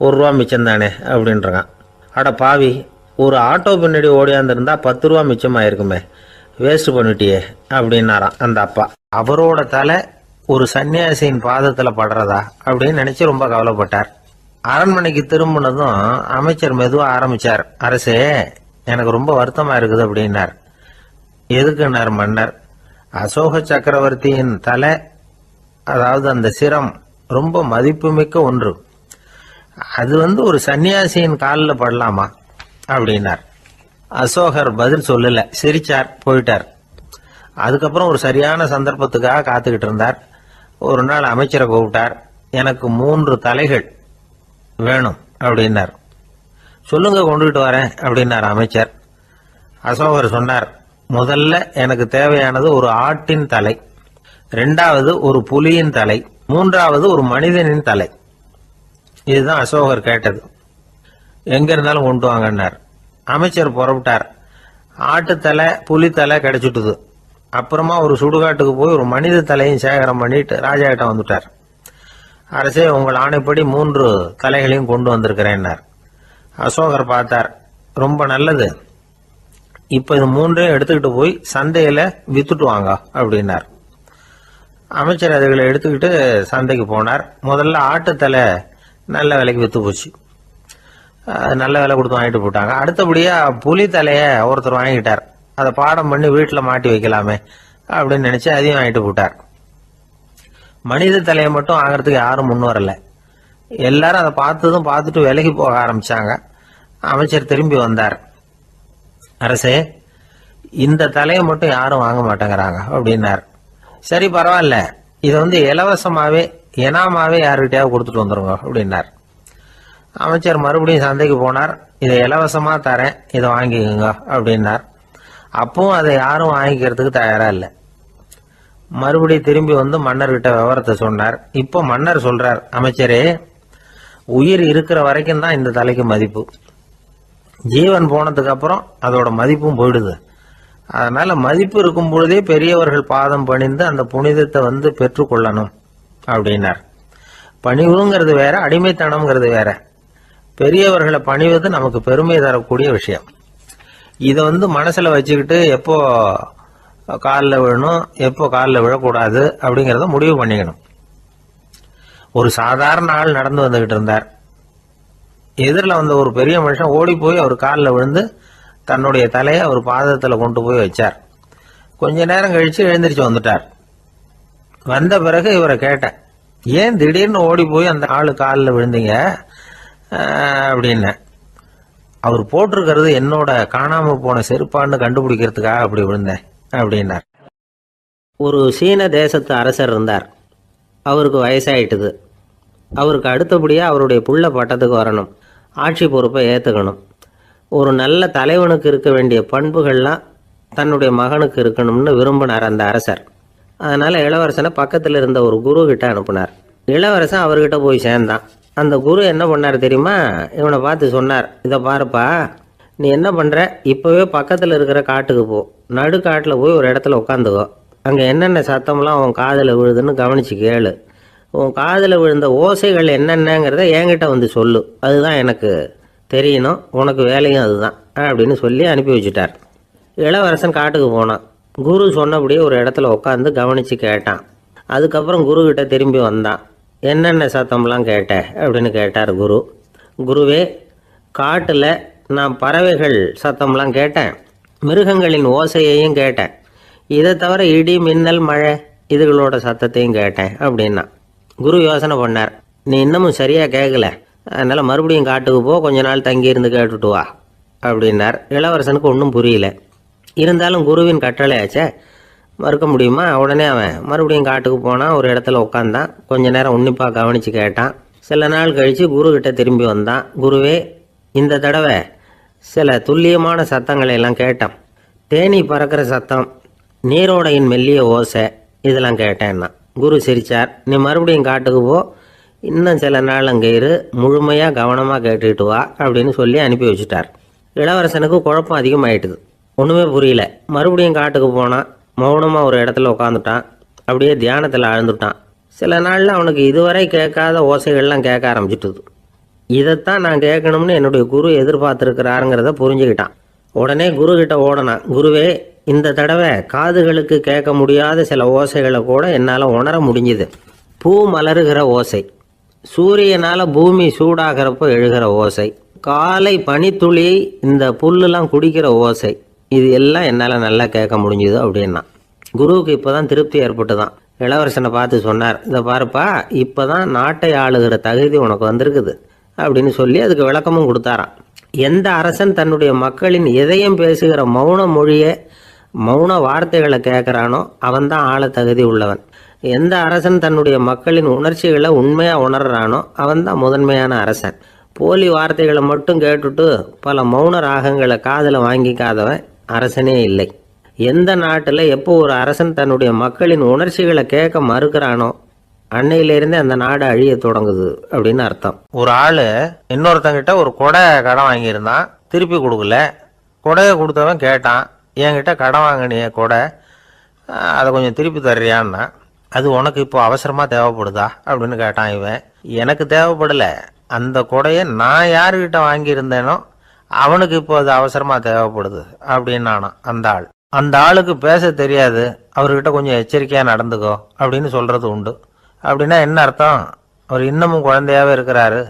Speaker 1: 1 ரூபா மிச்சம் தானே அப்படின்றான். அட பாவி, ஒரு ஆட்டோ பின்னாடி ஓடியாந்துருந்தா 10 ரூபா மிச்சமாயிருக்குமே, வேஸ்ட் பண்ணிட்டியே அப்படின்னாரான் அந்த அப்பா. அவரோட தலை ஒரு சன்னியாசியின் பாதத்தில் படுறதா அப்படின்னு நினச்சி ரொம்ப கவலைப்பட்டார். அரண்மனைக்கு திரும்பினதும் அமைச்சர் மெதுவாக ஆரம்பித்தார், அரசே எனக்கு ரொம்ப வருத்தமாக இருக்குது அப்படின்னார். எதுக்குன்னார் மன்னர். அசோக சக்கரவர்த்தியின் தலை, அதாவது அந்த சிரம் ரொம்ப மதிப்புமிக்க ஒன்று, அது ஒரு சன்னியாசியின் காலில் படலாமா அப்படின்னார். அசோகர் பதில் சொல்லல, சிரிச்சார், போயிட்டார். அதுக்கப்புறம் ஒரு சரியான சந்தர்ப்பத்துக்காக காத்துக்கிட்டு இருந்தார். ஒரு நாள் அமைச்சரை கூப்பிட்டார். எனக்கு 3 தலைகள் வேணும் அப்படின்னார். சொல்லுங்க கொண்டுகிட்டு வரேன் அப்படின்னார் அமைச்சர். அசோகர் சொன்னார், முதல்ல எனக்கு தேவையானது ஒரு ஆட்டின் தலை, 2வது ஒரு புலியின் தலை, 3வது ஒரு மனிதனின் தலை. இதுதான் அசோகர் கேட்டது. எங்க இருந்தாலும் கொண்டு வாங்கன்னார். அமைச்சர் புறப்பட்டார். ஆட்டுத்தலை புலித்தலை கிடைச்சிட்டுது. அப்புறமா ஒரு சுடுகாட்டுக்கு போய் ஒரு மனித தலையும் சேகரம் பண்ணிட்டு ராஜா கிட்ட வந்துட்டார். அரசே உங்கள் ஆணைப்படி 3 தலைகளையும் கொண்டு வந்திருக்கிறேன்னார். அசோகர் பார்த்தார், ரொம்ப நல்லது, இப்போ இது 3ஐயும் எடுத்துக்கிட்டு போய் சந்தையில் வித்துட்டு வாங்க அப்படின்னார். அமைச்சர் அதுகளை எடுத்துக்கிட்டு சந்தைக்கு போனார். முதல்ல ஆட்டுத்தலை நல்ல விலைக்கு விற்று போச்சு, நல்ல விலை கொடுத்து வாங்கிட்டு போட்டாங்க. அடுத்தபடியாக புலி தலையை ஒருத்தர் வாங்கிட்டார். அதை பாடம் பண்ணி வீட்டில் மாட்டி வைக்கலாமே அப்படின்னு நினச்சி அதையும் வாங்கிட்டு போட்டார். மனித தலையை மட்டும் வாங்கிறதுக்கு யாரும் முன் வரல. எல்லாரும் அதை பார்த்துட்டு விலைக்கு போக ஆரம்பிச்சாங்க. அமைச்சர் திரும்பி வந்தார். அரசே, இந்த தலையை மட்டும் யாரும் வாங்க மாட்டேங்கிறாங்க அப்படின்னார். சரி பரவாயில்ல, இதை இலவசமாகவே எனாமாவே யாருக்கிட்டையாவது கொடுத்துட்டு வந்துருங்க அப்படின்னார். அமைச்சர் மறுபடியும் சந்தைக்கு போனார். இதை இலவசமாக தரேன், இதை வாங்கிக்கோங்க அப்படின்னார். அப்பவும் அதை யாரும் வாங்கிக்கிறதுக்கு தயாராக இல்லை. மறுபடியும் திரும்பி மன்னர்கிட்ட விவரத்தை சொன்னார். இப்போ மன்னர் சொல்றார், அமைச்சரே உயிர் இருக்கிற வரைக்கும் தான் இந்த தலைக்கு மதிப்பு, ஜீவன் போனதுக்கு அப்புறம் அதோட மதிப்பும் போயிடுது. அதனால மதிப்பு இருக்கும் பொழுதே பெரியவர்கள் பாதம் பணிந்து அந்த புனிதத்தை பெற்றுக்கொள்ளணும் அப்படின்னார். பணிவுங்கிறது வேற, அடிமைத்தனம்ங்கிறது வேற. பெரியவர்களை பணிவது நமக்கு பெருமை தரக்கூடிய விஷயம். இதை மனசில் வச்சுக்கிட்டு எப்போ காலில் விழணும் எப்போ காலில் விழக்கூடாது அப்படிங்கிறத முடிவு பண்ணிக்கணும். ஒரு சாதாரண ஆள் நடந்து வந்துகிட்டு இருந்தார். எதிரில் வந்த ஒரு பெரிய மனுஷன் ஓடி போய் அவர் காலில் விழுந்து தன்னுடைய தலையை அவர் பாதத்தில் கொண்டு போய் வச்சார். கொஞ்ச நேரம் கழித்து எழுந்திரிச்சு வந்துட்டார். வந்த பிறகு இவரை கேட்டேன், ஏன் திடீர்னு ஓடி போய் அந்த ஆளு காலில் விழுந்தீங்க அப்படின்னு. அவர் போட்டிருக்கிறது என்னோட காணாம போன செருப்பான்னு கண்டுபிடிக்கிறதுக்காக அப்படி விழுந்தேன் அப்படின்னார். ஒரு சீன தேசத்து அரசர் இருந்தார். அவருக்கு வயசாயிட்டுது. அவருக்கு அடுத்தபடியாக அவருடைய புள்ள பட்டத்துக்கு வரணும், ஆட்சி பொறுப்பை ஏற்றுக்கணும். ஒரு நல்ல தலைவனுக்கு இருக்க வேண்டிய பண்புகள்லாம் தன்னுடைய மகனுக்கு இருக்கணும்னு விரும்பினார் அந்த அரசர். அதனால் இளவரசனை பக்கத்தில் இருந்த ஒரு குரு கிட்ட அனுப்புனார். இளவரசன் அவர்கிட்ட போய் சேர்ந்தான். அந்த குரு என்ன பண்ணார் தெரியுமா? இவனை பார்த்து சொன்னார், இதை பாருப்பா, நீ என்ன பண்ணுற, இப்போவே பக்கத்தில் இருக்கிற காட்டுக்கு போ, நடுக்காட்டில் போய் ஒரு இடத்துல உட்காந்துக்கோ. அங்கே என்னென்ன சத்தம்லாம் உன் காதில் விழுதுன்னு கவனித்து கேளு. உன் காதில் விழுந்த ஓசைகள் என்னென்னங்கிறத என்கிட்ட சொல்லு, அதுதான் எனக்கு தெரியணும், உனக்கு வேலையும் அதுதான் அப்படின்னு சொல்லி அனுப்பி வச்சுட்டார். இளவரசன் காட்டுக்கு போனான். குரு சொன்னபடியே ஒரு இடத்துல உட்காந்து கவனித்து கேட்டான். அதுக்கப்புறம் குருக்கிட்ட திரும்பி வந்தான். என்னென்ன சத்தம்லாம் கேட்ட அப்படின்னு கேட்டார் குரு. குருவே, காட்டில் நான் பறவைகள் சத்தம்லாம் கேட்டேன், மிருகங்களின் ஓசையையும் கேட்டேன், இதை தவிர இடி மின்னல் மழை இதுகளோட சத்தத்தையும் கேட்டேன் அப்படின்னா. குரு யோசனை பண்ணார், நீ இன்னமும் சரியாக கேட்கல, அதனால் மறுபடியும் காட்டுக்கு போ, கொஞ்ச நாள் தங்கியிருந்து கேட்டுட்டு வா அப்படின்னார். இளவரசனுக்கு ஒன்றும் புரியல. இருந்தாலும் குருவின் கட்டளையாச்சே, மறுக்க முடியுமா? உடனே அவன் மறுபடியும் காட்டுக்கு போனான். ஒரு இடத்துல உட்காந்தான். கொஞ்ச நேரம் உன்னிப்பாக கவனித்து கேட்டான். சில நாள் கழித்து குருக்கிட்ட திரும்பி வந்தான். குருவே, இந்த தடவை சில துல்லியமான சத்தங்களை எல்லாம் கேட்டான். தேனி பறக்கிற சத்தம், நீரோடையின் மெல்லிய ஓசை, இதெல்லாம் கேட்டேன்னா. குரு சிரித்தார். நீ மறுபடியும் காட்டுக்கு போ, இன்னும் சில நாள் அங்கே இரு, முழுமையாக கவனமாக கேட்டுக்கிட்டு வா அப்படின்னு சொல்லி அனுப்பி வச்சுட்டார். இளவரசனுக்கு குழப்பம் அதிகமாயிட்டுது. ஒன்றுமே புரியல. மறுபடியும் காட்டுக்கு போனான். மௌனமாக ஒரு இடத்துல உட்காந்துட்டான். அப்படியே தியானத்தில் ஆழ்ந்துட்டான். சில நாளில் அவனுக்கு இதுவரை கேட்காத ஓசைகள்லாம் கேட்க ஆரம்பிச்சிட்டுது. இதைத்தான் நான் கேட்கணும்னு என்னுடைய குரு எதிர்பார்த்துருக்கிறாருங்கிறத புரிஞ்சுக்கிட்டான். உடனே குருக்கிட்ட ஓடனான். குருவே, இந்த தடவை காதுகளுக்கு கேட்க முடியாத சில ஓசைகளை கூட என்னால் உணர முடிஞ்சுது. பூ மலருகிற ஓசை, சூரியனால் பூமி சூடாகிறப்போ எழுகிற ஓசை, காலை பனித்துளி இந்த புல்லுலாம் குடிக்கிற ஓசை, இது எல்லாம் என்னால் நல்லா கேட்க முடிஞ்சுது அப்படின்னா. குருவுக்கு இப்போ தான் திருப்தி ஏற்பட்டு தான். இளவரசனை பார்த்து சொன்னார், இதை பாருப்பா, இப்போ தான் நாட்டை ஆளுகிற தகுதி உனக்கு வந்திருக்குது அப்படின்னு சொல்லி அதுக்கு விளக்கமும் கொடுத்தாராம். எந்த அரசன் தன்னுடைய மக்களின் எதையும் பேசுகிற மௌன மொழியை, மௌன வார்த்தைகளை கேட்குறானோ அவன்தான் ஆள தகுதி உள்ளவன். எந்த அரசன் தன்னுடைய மக்களின் உணர்ச்சிகளை உண்மையாக உணர்றானோ அவன்தான் முதன்மையான அரசன். போலி வார்த்தைகளை மட்டும் கேட்டுட்டு பல மௌன ராகங்களை காதில் வாங்கிக்காதவன் அரசனே இல்லை. எந்த நாட்டில் எப்போ ஒரு அரசன் தன்னுடைய மக்களின் உணர்ச்சிகளை கேட்க மறுக்கிறானோ அன்னையிலேருந்தே அந்த நாடு அழிய தொடங்குது அப்படின்னு அர்த்தம். ஒரு ஆள் இன்னொருத்தங்கிட்ட ஒரு கொடை கடன் வாங்கியிருந்தான், திருப்பி கொடுக்கல. கொடையை கொடுத்தவன் கேட்டான், என்கிட்ட கடன் வாங்கினிய கொடை, அதை கொஞ்சம் திருப்பி தர்றியான்னா. அது உனக்கு இப்போ அவசரமாக தேவைப்படுதா அப்படின்னு கேட்டான் இவன். எனக்கு தேவைப்படலை, அந்த கொடையை நான் யாருக்கிட்ட வாங்கியிருந்தேனோ அவனுக்கு இப்போ அது அவசரமாக தேவைப்படுது அப்படின்னானான் அந்த ஆள். அந்த ஆளுக்கு பேச தெரியாது, அவர்கிட்ட கொஞ்சம் எச்சரிக்கையாக நடந்துக்கோ அப்படின்னு சொல்கிறது உண்டு. அப்படின்னா என்ன அர்த்தம்? அவர் இன்னமும் குழந்தையாகவே இருக்கிறாரு,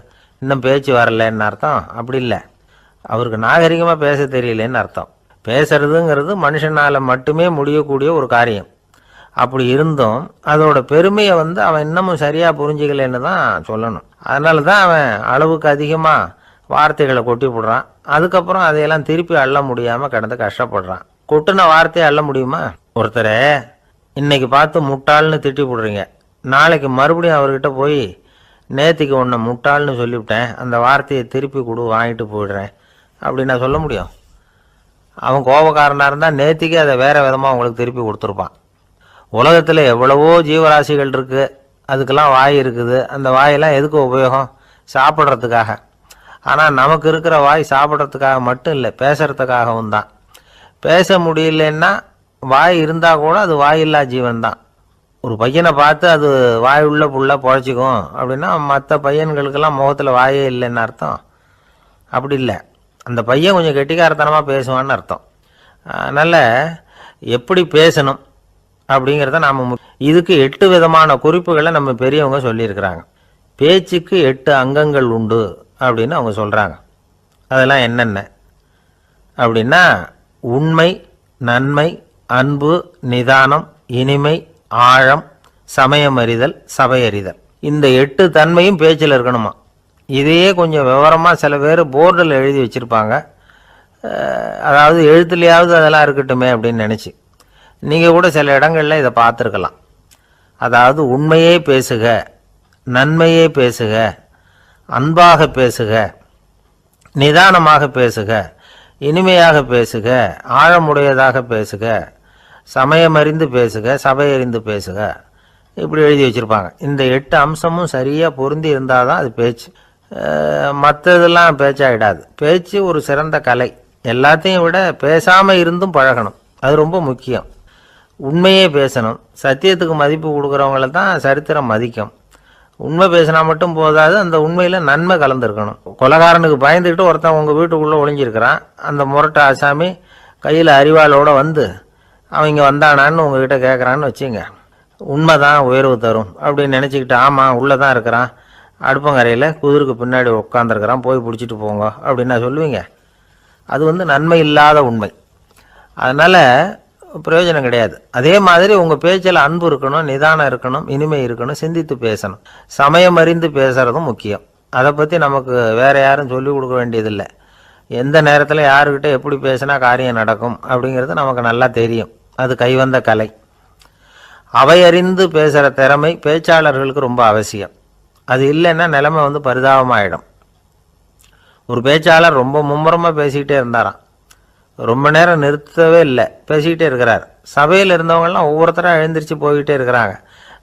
Speaker 1: இன்னும் பேச்சு வரலன்னு அர்த்தம்? அப்படி இல்லை, அவருக்கு நாகரிகமாக பேச தெரியலன்னு அர்த்தம். பேசுறதுங்கிறது மனுஷனால் மட்டுமே முடியக்கூடிய ஒரு காரியம். அப்படி இருந்தும் அதோட பெருமையை அவன் இன்னமும் சரியாக புரிஞ்சிக்கலன்னு தான் சொல்லணும். அதனால தான் அவன் அளவுக்கு அதிகமாக வார்த்தைகளை கொட்டி போடுறான். அதுக்கப்புறம் அதையெல்லாம் திருப்பி அள்ள முடியாமல் கிடந்து கஷ்டப்படுறான். கொட்டின வார்த்தையை அள்ள முடியுமா? ஒருத்தரை இன்னைக்கு பார்த்து முட்டாள்னு திட்டி போடுறீங்க, நாளைக்கு மறுபடியும் அவர்கிட்ட போய் நேற்றுக்கு உன்னை முட்டாள்னு சொல்லிவிட்டேன், அந்த வார்த்தையை திருப்பி கொடு, வாங்கிட்டு போயிடுறேன் அப்படின்னு நான் சொல்ல முடியும்? அவன் கோபக்காரனாக இருந்தால் நேற்றுக்கே அதை வேறு விதமாக உங்களுக்கு திருப்பி கொடுத்துருப்பான். உலகத்தில் எவ்வளவோ ஜீவராசிகள் இருக்குது, அதுக்கெல்லாம் வாய் இருக்குது. அந்த வாயெல்லாம் எதுக்கு உபயோகம்? சாப்பிட்றதுக்காக. ஆனால் நமக்கு இருக்கிற வாய் சாப்பிட்றதுக்காக மட்டும் இல்லை, பேசுகிறதுக்காகவும் தான். பேச முடியலன்னா வாய் இருந்தால் கூட அது வாயில்லா ஜீவன் தான். ஒரு பையனை பார்த்து அது வாய் உள்ள புள்ள பொழைச்சிக்கும் அப்படின்னா மற்ற பையன்களுக்கெல்லாம் முகத்தில் வாயே இல்லைன்னு அர்த்தம்? அப்படி இல்லை. அந்த பையன் கொஞ்சம் கெட்டிக்காரத்தனமாக பேசுவான்னு அர்த்தம். அதனால் எப்படி பேசணும் அப்படிங்கிறத நாம் இதுக்கு 8 விதமான குறிப்புகளை நம்ம பெரியவங்க சொல்லியிருக்கிறாங்க. பேச்சுக்கு 8 அங்கங்கள் உண்டு அப்படின்னு அவங்க சொல்கிறாங்க. அதெல்லாம் என்னென்ன அப்படின்னா, உண்மை, நன்மை, அன்பு, நிதானம், இனிமை, ஆழம், சமயமறிதல், சபையறிதல். இந்த 8 தன்மையும் பேச்சில் இருக்கணுமா. இதையே கொஞ்சம் விவரமாக சில பேர் போர்டில் எழுதி வச்சுருப்பாங்க. அதாவது எழுத்துலையாவது அதெல்லாம் இருக்கட்டுமே அப்படின்னு நினச்சி நீங்கள் கூட சில இடங்களில் இதை பார்த்துருக்கலாம். அதாவது உண்மையே பேசுக, நன்மையே பேசுக, அன்பாக பேசுக, நிதானமாக பேசுக, இனிமையாக பேசுக, ஆழமுடையதாக பேசுக, சமயமறிந்து பேசுக, சபையறிந்து பேசுக, இப்படி எழுதி வச்சுருப்பாங்க. இந்த 8 அம்சமும் சரியாக பொருந்தி இருந்தால் தான் அது பேச்சு. மற்றதெல்லாம் பேச்சாகிடாது. பேச்சு ஒரு சிறந்த கலை. எல்லாத்தையும் விட பேசாமல் இருந்தும் பழகணும், அது ரொம்ப முக்கியம். உண்மையே பேசணும். சத்தியத்துக்கு மதிப்பு கொடுக்குறவங்கள தான் சரித்திரம் மதிக்கும். உண்மை பேசினா மட்டும் போதாது, அந்த உண்மையில் நன்மை கலந்துருக்கணும். கொலைகாரனுக்கு பயந்துக்கிட்டு ஒருத்தன் உங்கள் வீட்டுக்குள்ளே ஒளிஞ்சிருக்கிறான். அந்த முரட்டு ஆசாமி கையில் அறிவாளோடு வந்து அவன் இங்கே வந்தானான்னு உங்ககிட்ட கேட்குறான்னு வச்சுங்க. உண்மை தான் உயர்வு தரும் அப்படின்னு நினச்சிக்கிட்டு, ஆமாம் உள்ளே தான் இருக்கிறான், அடுப்பங்கரையில் குதிருக்கு பின்னாடி உட்காந்துருக்கிறான், போய் பிடிச்சிட்டு போங்க அப்படின்னு நான் சொல்லுவீங்க. அது நன்மை இல்லாத உண்மை. அதனால் பிரயோஜனம் கிடையாது. அதே மாதிரி உங்கள் பேச்சில் அன்பு இருக்கணும், நிதானம் இருக்கணும், இனிமை இருக்கணும், சிந்தித்து பேசணும், சமயம் அறிந்து பேசுகிறதும் முக்கியம். அதை பற்றி நமக்கு வேறு யாரும் சொல்லிக் கொடுக்க வேண்டியதில்லை. எந்த நேரத்தில் யாருக்கிட்ட எப்படி பேசினா காரியம் நடக்கும் அப்படிங்கிறது நமக்கு நல்லா தெரியும். அது கைவந்த கலை. அவையறிந்து பேசுகிற திறமை பேச்சாளர்களுக்கு ரொம்ப அவசியம். அது இல்லைன்னா நிலைமை பரிதாபமாயிடும். ஒரு பேச்சாளர் ரொம்ப மும்முரமாக பேசிக்கிட்டே இருந்தாராம். ரொம்ப நேரம் நிறுத்தவே இல்லை, பேசிக்கிட்டே இருக்கிறார். சபையில் இருந்தவங்கெல்லாம் ஒவ்வொருத்தராக எழுந்திரிச்சு போய்கிட்டே இருக்கிறாங்க.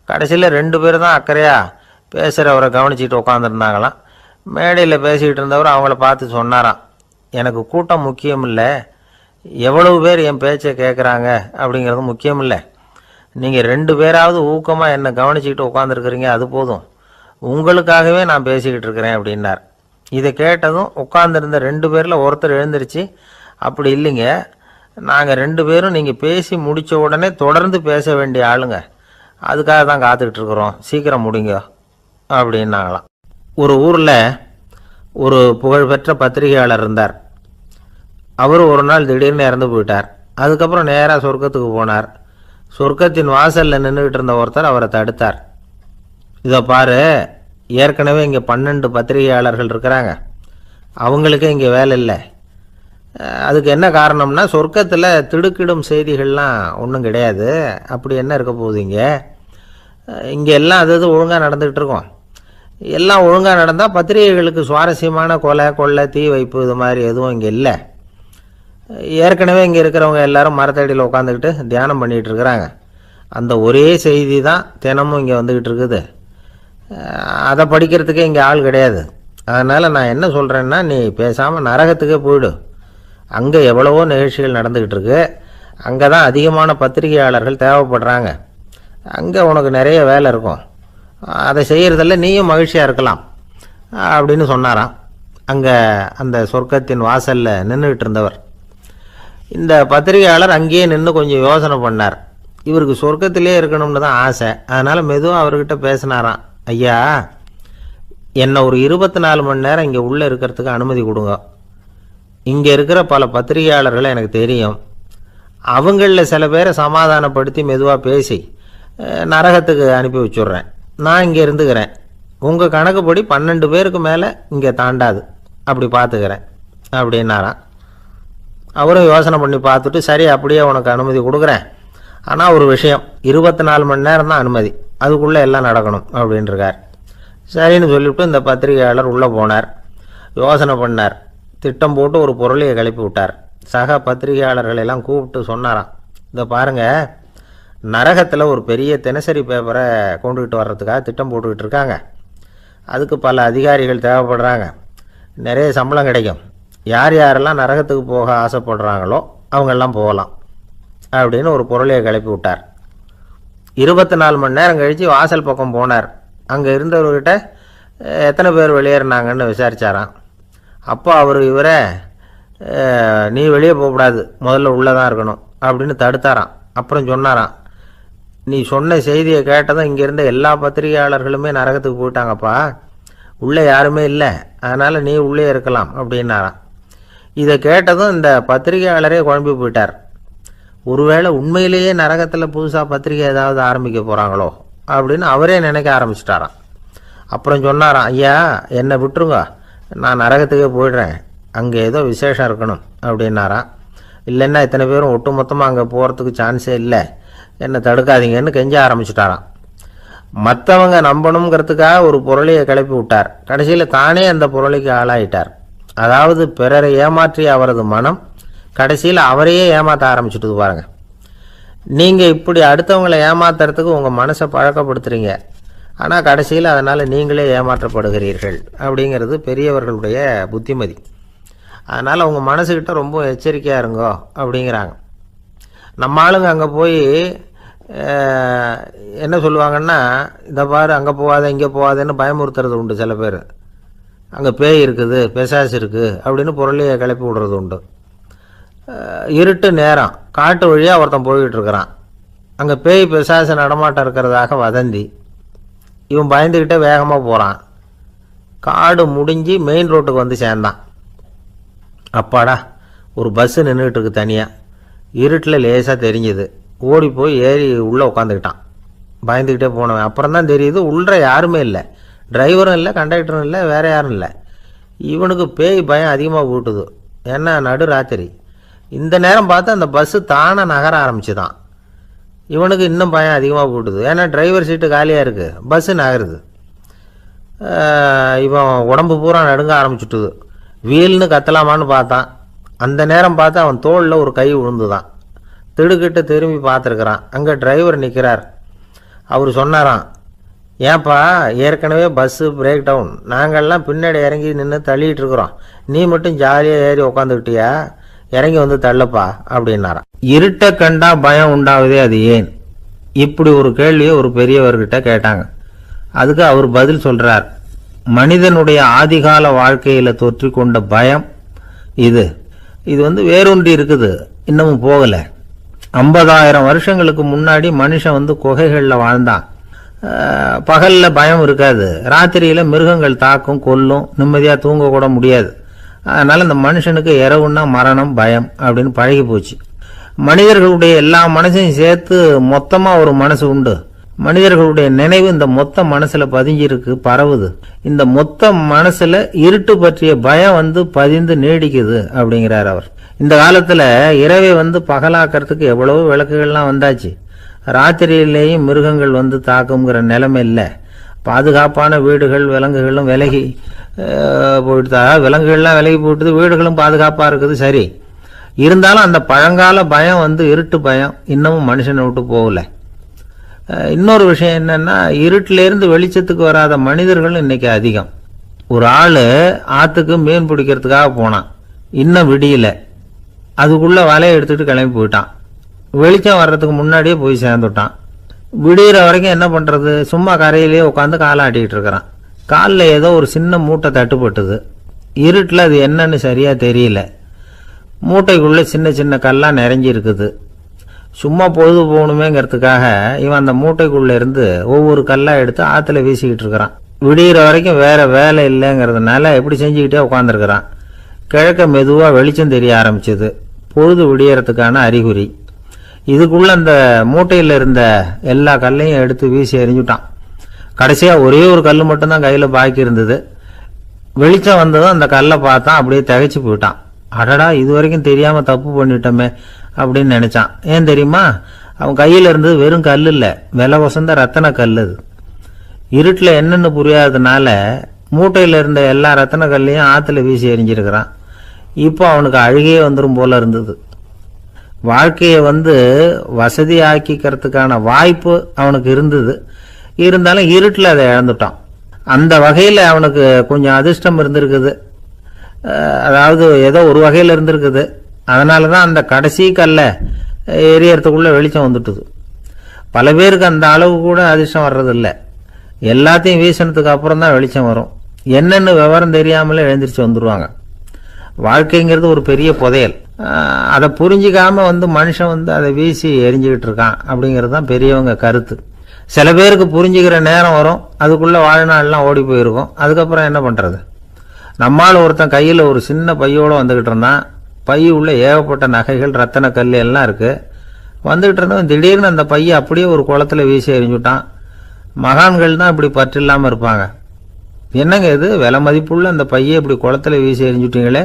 Speaker 1: கடைசியில் 2 பேர் தான் அக்கறையாக பேசுகிறவரை கவனிச்சிட்டு உட்காந்துருந்தாங்களாம். மேடையில் பேசிக்கிட்டு இருந்தவர் அவங்கள பார்த்து சொன்னாராம், எனக்கு கூட்டம் முக்கியம் இல்லை, எவ்வளவு பேர் என் பேச்சை கேட்குறாங்க அப்படிங்கிறது முக்கியம் இல்லை. நீங்கள் 2 பேராவது ஊக்கமாக என்னை கவனிச்சிக்கிட்டு உட்காந்துருக்குறீங்க, அது போதும். உங்களுக்காகவே நான் பேசிக்கிட்டு இருக்கிறேன் அப்படின்னார். இதை கேட்டதும் உட்காந்துருந்த 2 பேரில் ஒருத்தர் எழுந்திரிச்சு, அப்படி இல்லைங்க, நாங்கள் 2 பேரும் நீங்கள் பேசி முடித்த உடனே தொடர்ந்து பேச வேண்டிய ஆளுங்க, அதுக்காக தான் காத்துக்கிட்டு இருக்கிறோம், சீக்கிரம் முடிங்க அப்படின்னாங்களாம். ஒரு ஊரில் ஒரு புகழ்பெற்ற பத்திரிகையாளர் இருந்தார். அவர் ஒரு நாள் திடீர்னு இறந்து போயிட்டார். அதுக்கப்புறம் நேராக சொர்க்கத்துக்கு போனார். சொர்க்கத்தின் வாசலில் நின்றுக்கிட்டு இருந்த ஒருத்தர் அவரை தடுத்தார். இதை பாரு, ஏற்கனவே இங்கே 12 பத்திரிகையாளர்கள் இருக்கிறாங்க, அவங்களுக்கே இங்கே வேலை இல்லை. அதுக்கு என்ன காரணம்னா, சொர்க்கத்தில் திடுக்கிடும் செய்திகள்லாம் ஒன்றும் கிடையாது, அப்படி என்ன இருக்க போகுது இங்கே எல்லாம் அது ஒழுங்காக நடந்துக்கிட்டு இருக்கோம். எல்லாம் ஒழுங்காக நடந்தால் பத்திரிகைகளுக்கு சுவாரஸ்யமான கொலை, கொள்ளை, தீ வைப்பு இது மாதிரி எதுவும் இங்கே இல்லை. ஏற்கனவே இங்கே இருக்கிறவங்க எல்லாரும் மரத்தடியில் உட்காந்துக்கிட்டு தியானம் பண்ணிகிட்டு இருக்கிறாங்க. அந்த ஒரே செய்தி தான் தினமும் இங்கே வந்துக்கிட்டு இருக்குது. அதை படிக்கிறதுக்கே இங்கே ஆள் கிடையாது. அதனால் நான் என்ன சொல்கிறேன்னா, நீ பேசாமல் நரகத்துக்கே போயிடு. அங்கே எவ்வளவோ நிகழ்ச்சிகள் நடந்துக்கிட்டு இருக்கு, அங்கே தான் அதிகமான பத்திரிகையாளர்கள் தேவைப்படுறாங்க, அங்கே உனக்கு நிறைய வேலை இருக்கும், அதை செய்கிறதில்ல நீயும் மகிழ்ச்சியாக இருக்கலாம் அப்படின்னு சொன்னாராம். அங்கே அந்த சொர்க்கத்தின் வாசலில் நின்றுக்கிட்டு இருந்தவர். இந்த பத்திரிகையாளர் அங்கேயே நின்று கொஞ்சம் யோசனை பண்ணார். இவருக்கு சொர்க்கத்திலே இருக்கணும்னு தான் ஆசை. அதனால் மெதுவாக அவர்கிட்ட பேசினாராம், ஐயா, என்னை ஒரு 24 மணி நேரம் இங்கே உள்ளே இருக்கிறதுக்கு அனுமதி கொடுங்க. இங்கே இருக்கிற பல பத்திரிகையாளர்களை எனக்கு தெரியும், அவங்களில் சில பேரை சமாதானப்படுத்தி மெதுவாக பேசி நரகத்துக்கு அனுப்பி வச்சுட்றேன். நான் இங்கே இருந்துக்கிறேன். உங்கள் கணக்குப்படி 12 பேருக்கு மேலே இங்கே தாண்டாது, அப்படி பார்த்துக்கிறேன் அப்படின்னாராம். அவரும் யோசனை பண்ணி பார்த்துட்டு, சரி அப்படியே உனக்கு அனுமதி கொடுக்குறேன், ஆனால் ஒரு விஷயம், 24 மணி நேரம் தான் அனுமதி, அதுக்குள்ளே எல்லாம் நடக்கணும் அப்படின்ட்டுருக்கார். சரின்னு சொல்லிவிட்டு இந்த பத்திரிகையாளர் உள்ளே போனார். யோசனை பண்ணார், திட்டம் போட்டு ஒரு பொருளையை கிளப்பி விட்டார். சக பத்திரிகையாளர்களெல்லாம் கூப்பிட்டு சொன்னாராம், இதை பாருங்கள், நரகத்தில் ஒரு பெரிய தினசரி பேப்பரை கொண்டுகிட்டு வர்றதுக்காக திட்டம் போட்டுக்கிட்டு இருக்காங்க. அதுக்கு பல அதிகாரிகள் தேவைப்படுறாங்க, நிறைய சம்பளம் கிடைக்கும். யார் யாரெல்லாம் நரகத்துக்கு போக ஆசைப்படுறாங்களோ அவங்கெல்லாம் போகலாம் அப்படின்னு ஒரு பொருளையை கிளப்பி விட்டார். 24 மணி நேரம் கழித்து வாசல் பக்கம் போனார். அங்கே இருந்தவர்கிட்ட எத்தனை பேர் வெளியேறினாங்கன்னு விசாரித்தாராம். அப்போ அவர் இவரை நீ வெளியே போகக்கூடாது, முதல்ல உள்ளே தான் இருக்கணும் அப்படின்னு தடுத்தாராம். அப்புறம் சொன்னாராம், நீ சொன்ன செய்தியை கேட்டதும் இங்கே இருந்த எல்லா பத்திரிகையாளர்களுமே நரகத்துக்கு போயிட்டாங்கப்பா, உள்ளே யாருமே இல்லை, அதனால் நீ உள்ளே இருக்கலாம் அப்படின்னாராம். இதை கேட்டதும் இந்த பத்திரிகையாளரே குழம்பி போயிட்டார். ஒருவேளை உண்மையிலேயே நரகத்தில் புதுசாக பத்திரிகை ஏதாவது ஆரம்பிக்க போகிறாங்களோ அப்படின்னு அவரே நினைக்க ஆரம்பிச்சிட்டாராம். அப்புறம் சொன்னாராம், ஐயா என்னை விட்டுருங்க, நான் நரகத்துக்கே போயிடுறேன், அங்கே ஏதோ விசேஷம் இருக்கணும் அப்படின்னாராம். இல்லைன்னா இத்தனை பேரும் ஒட்டு மொத்தமாக அங்கே போகிறதுக்கு சான்ஸே இல்லை, என்னை தடுக்காதீங்கன்னு கெஞ்ச ஆரம்பிச்சிட்டாராம். மற்றவங்க நம்பணுங்கிறதுக்காக ஒரு பொருளையை கிளப்பி விட்டார். கடைசியில் தானே அந்த பொருளைக்கு ஆளாயிட்டார். அதாவது பிறரை ஏமாற்றிய அவரது மனம் கடைசியில் அவரையே ஏமாற்ற ஆரம்பிச்சுட்டு பாருங்க. நீங்கள் இப்படி அடுத்தவங்களை ஏமாத்துறதுக்கு உங்கள் மனசை பழக்கப்படுத்துறீங்க, ஆனால் கடைசியில் அதனால் நீங்களே ஏமாற்றப்படுகிறீர்கள் அப்படிங்கிறது பெரியவர்களுடைய புத்திமதி. அதனால் உங்கள் மனசுக்கிட்ட ரொம்ப எச்சரிக்கையாக இருங்கோ அப்படிங்கிறாங்க. நம்ம ஆளுங்க அங்கே போய் என்ன சொல்லுவாங்கன்னா, இதை பாரு அங்கே போகாத இங்கே போகாதேன்னு பயமுறுத்துறது உண்டு. சில பேர் அங்கே பேய் இருக்குது, பிசாசு இருக்குது அப்படின்னு பொருளையை கிளப்பி விடுறது உண்டு. இருட்டு நேரம் காட்டு வழியாக ஒருத்தன் போய்கிட்டு இருக்கிறான், அங்கே பேய் பிசாசு நடமாட்டம் இருக்கிறதாக வதந்தி. இவன் பயந்துக்கிட்டே வேகமாக போகிறான். காடு முடிஞ்சு மெயின் ரோட்டுக்கு வந்து சேர்ந்தான். அப்பாடா, ஒரு பஸ்ஸு நின்றுட்டு இருக்கு தனியாக, இருட்டில் லேசாக தெரிஞ்சுது. ஓடி போய் ஏறி உள்ளே உட்காந்துக்கிட்டான். பயந்துக்கிட்டே போனவன் அப்புறம் தான் தெரியுது உள்ள யாருமே இல்லை, டிரைவரும் இல்லை, கண்டக்டரும் இல்லை, வேறு யாரும் இல்லை. இவனுக்கு பேய் பயம் அதிகமாக போட்டுது. ஏன்னா நடு ராத்திரி. இந்த நேரம் பார்த்து அந்த பஸ்ஸு தானே நகர ஆரம்பிச்சுதான். இவனுக்கு இன்னும் பயம் அதிகமாக போட்டுது. ஏன்னா டிரைவர் சீட்டு காலியாக இருக்குது, பஸ்ஸு நகருது. இவன் உடம்பு பூரா நடுங்க ஆரம்பிச்சுட்டுது. வீல்னு கத்தலாமான்னு பார்த்தான். அந்த நேரம் பார்த்து அவன் தோளில் ஒரு கை விழுந்துதான். திடுக்கிட்டு திரும்பி பார்த்துருக்குறான். அங்கே டிரைவர் நிற்கிறார். அவர் சொன்னாராம், ஏன்பா ஏற்கனவே பஸ்ஸு பிரேக் டவுன், நாங்கள்லாம் பின்னாடி இறங்கி நின்று தள்ளிகிட்டு இருக்கிறோம், நீ மட்டும் ஜாலியாக ஏறி உக்காந்துக்கிட்டியா, இறங்கி வந்து தள்ளப்பா அப்படின்னாராம். இருட்டை கண்டா பயம் உண்டாகுதே, அது ஏன்? இப்படி ஒரு கேள்வியை ஒரு பெரியவர்கிட்ட கேட்டாங்க. அதுக்கு அவர் பதில் சொல்றார், மனிதனுடைய ஆதிகால வாழ்க்கையில் தொற்றி கொண்ட பயம் இது வேரூன்றி இருக்குது, இன்னமும் போகலை. 50,000 வருஷங்களுக்கு முன்னாடி மனுஷன் குகைகளில் வாழ்ந்தான். பகலில் பயம் இருக்காது, ராத்திரியில் மிருகங்கள் தாக்கும் கொல்லும், நிம்மதியாக தூங்க கூட முடியாது. அதனால் இந்த மனுஷனுக்கு இரவுன்னா மரணம் பயம் அப்படின்னு பழகி போச்சு. மனிதர்களுடைய எல்லா மனசையும் சேர்த்து மொத்தமாக ஒரு மனசு உண்டு. மனிதர்களுடைய நினைவு இந்த மொத்த மனசில் பதிஞ்சிருக்கு, பரவுது. இந்த மொத்த மனசில் இருட்டு பற்றிய பயம் பதிந்து நீடிக்குது அப்படிங்கிறார் அவர். இந்த காலத்தில் இரவை பகலாக்கிறதுக்கு எவ்வளவோ விளக்குகள்லாம் வந்தாச்சு. ராத்திரியிலேயும் மிருகங்கள் தாக்குங்கிற நிலைமை இல்லை. பாதுகாப்பான வீடுகள் விலங்குகளும் விலகி போயிட்டு, விலங்குகள்லாம் விலகி போயிட்டுது, வீடுகளும் பாதுகாப்பாக இருக்குது. சரி, இருந்தாலும் அந்த பழங்கால பயம் இருட்டு பயம் இன்னமும் மனுஷனை விட்டு போகல. இன்னொரு விஷயம் என்னன்னா, இருட்டிலேருந்து வெளிச்சத்துக்கு வராத மனிதர்கள் இன்னைக்கு அதிகம். ஒரு ஆள் ஆற்றுக்கு மீன் பிடிக்கிறதுக்காக போனான், இன்னும் விடியல, அதுக்குள்ளே வலையை எடுத்துகிட்டு கிளம்பி போயிட்டான். வெளிச்சம் வர்றதுக்கு முன்னாடியே போய் சேர்ந்துட்டான். விடிகிற வரைக்கும் என்ன பண்ணுறது, சும்மா கரையிலேயே உட்காந்து காலாட்டிக்கிட்டு இருக்கிறான். காலில் ஏதோ ஒரு சின்ன மூட்டை தட்டுப்பட்டுது. இருட்டில் அது என்னன்னு சரியாக தெரியல. மூட்டைக்குள்ளே சின்ன சின்ன கல்லாக நிறைஞ்சி இருக்குது. சும்மா பொழுது போகணுமேங்கிறதுக்காக இவன் அந்த மூட்டைக்குள்ளே இருந்து ஒவ்வொரு கல்லாக எடுத்து ஆற்றுல வீசிக்கிட்டு இருக்கிறான். விடிகிற வரைக்கும் வேறு வேலை இல்லைங்கிறதுனால எப்படி செஞ்சுக்கிட்டே உட்காந்துருக்கிறான். கிழக்க மெதுவாக வெளிச்சம் தெரிய ஆரம்பிச்சது, பொழுது விடியறதுக்கான அறிகுறி. இதுக்குள்ளே அந்த மூட்டையில் இருந்த எல்லா கல்லையும் எடுத்து வீசி எறிஞ்சுட்டான். கடைசியாக ஒரே ஒரு கல் மட்டும்தான் கையில் பாக்கி இருந்தது. வெளிச்சம் வந்ததும் அந்த கல்லை பார்த்தான், அப்படியே திகைச்சு போயிட்டான். அடடா, இது வரைக்கும் தெரியாமல் தப்பு பண்ணிட்டோமே அப்படின்னு நினச்சான். ஏன் தெரியுமா, அவன் கையில் இருந்தது வெறும் கல் இல்லை, விலை வசந்த ரத்தன கல். அது இருட்டில் என்னென்னு புரியாததுனால மூட்டையில் இருந்த எல்லா ரத்தன கல்லையும் ஆற்றுல வீசி எறிஞ்சிருக்கிறான். இப்போ அவனுக்கு அழுகையே வந்துடும் போல இருந்தது. வாழ்க்கையை வசதி ஆக்கிக்கிறதுக்கான வாய்ப்பு அவனுக்கு இருந்தது, இருந்தாலும் இருட்டில் அதை இழந்துட்டான். அந்த வகையில் அவனுக்கு கொஞ்சம் அதிர்ஷ்டம் இருந்திருக்குது. அதாவது ஏதோ ஒரு வகையில் இருந்திருக்குது. அதனால தான் அந்த கடைசி கல்லை எரியறதுக்குள்ளே வெளிச்சம் வந்துட்டுது. பல பேருக்கு அந்த அளவு கூட அதிர்ஷ்டம் வர்றதில்லை. எல்லாத்தையும் வீசினதுக்கு அப்புறம் தான் வெளிச்சம் வரும். என்னென்னு விவரம் தெரியாமலே எழுந்திரிச்சு வந்துடுவாங்க. வாழ்க்கைங்கிறது ஒரு பெரிய புதையல். அதை புரிஞ்சிக்காம மனுஷன் அதை வீசி எரிஞ்சுக்கிட்டு இருக்கான் அப்படிங்கிறது தான் பெரியவங்க கருத்து. சில பேருக்கு புரிஞ்சுக்கிற நேரம் வரும், அதுக்குள்ள வாழ்நாள்லாம் ஓடி போயிருக்கும். அதுக்கப்புறம் என்ன பண்றது? நம்மால் ஒருத்தன் கையில் ஒரு சின்ன பையோட வந்துகிட்டு இருந்தான். பை உள்ள ஏகப்பட்ட நகைகள், ரத்தன கல் எல்லாம் இருக்கு. வந்துகிட்டு இருந்தவன் திடீர்னு அந்த பையை அப்படியே ஒரு குளத்துல வீசி எறிஞ்சுட்டான். மகான்கள் தான் இப்படி பற்று இல்லாம இருப்பாங்க. என்னங்க இது, விலை மதிப்புள்ள அந்த பையை இப்படி குளத்துல வீசி எறிஞ்சுட்டீங்களே,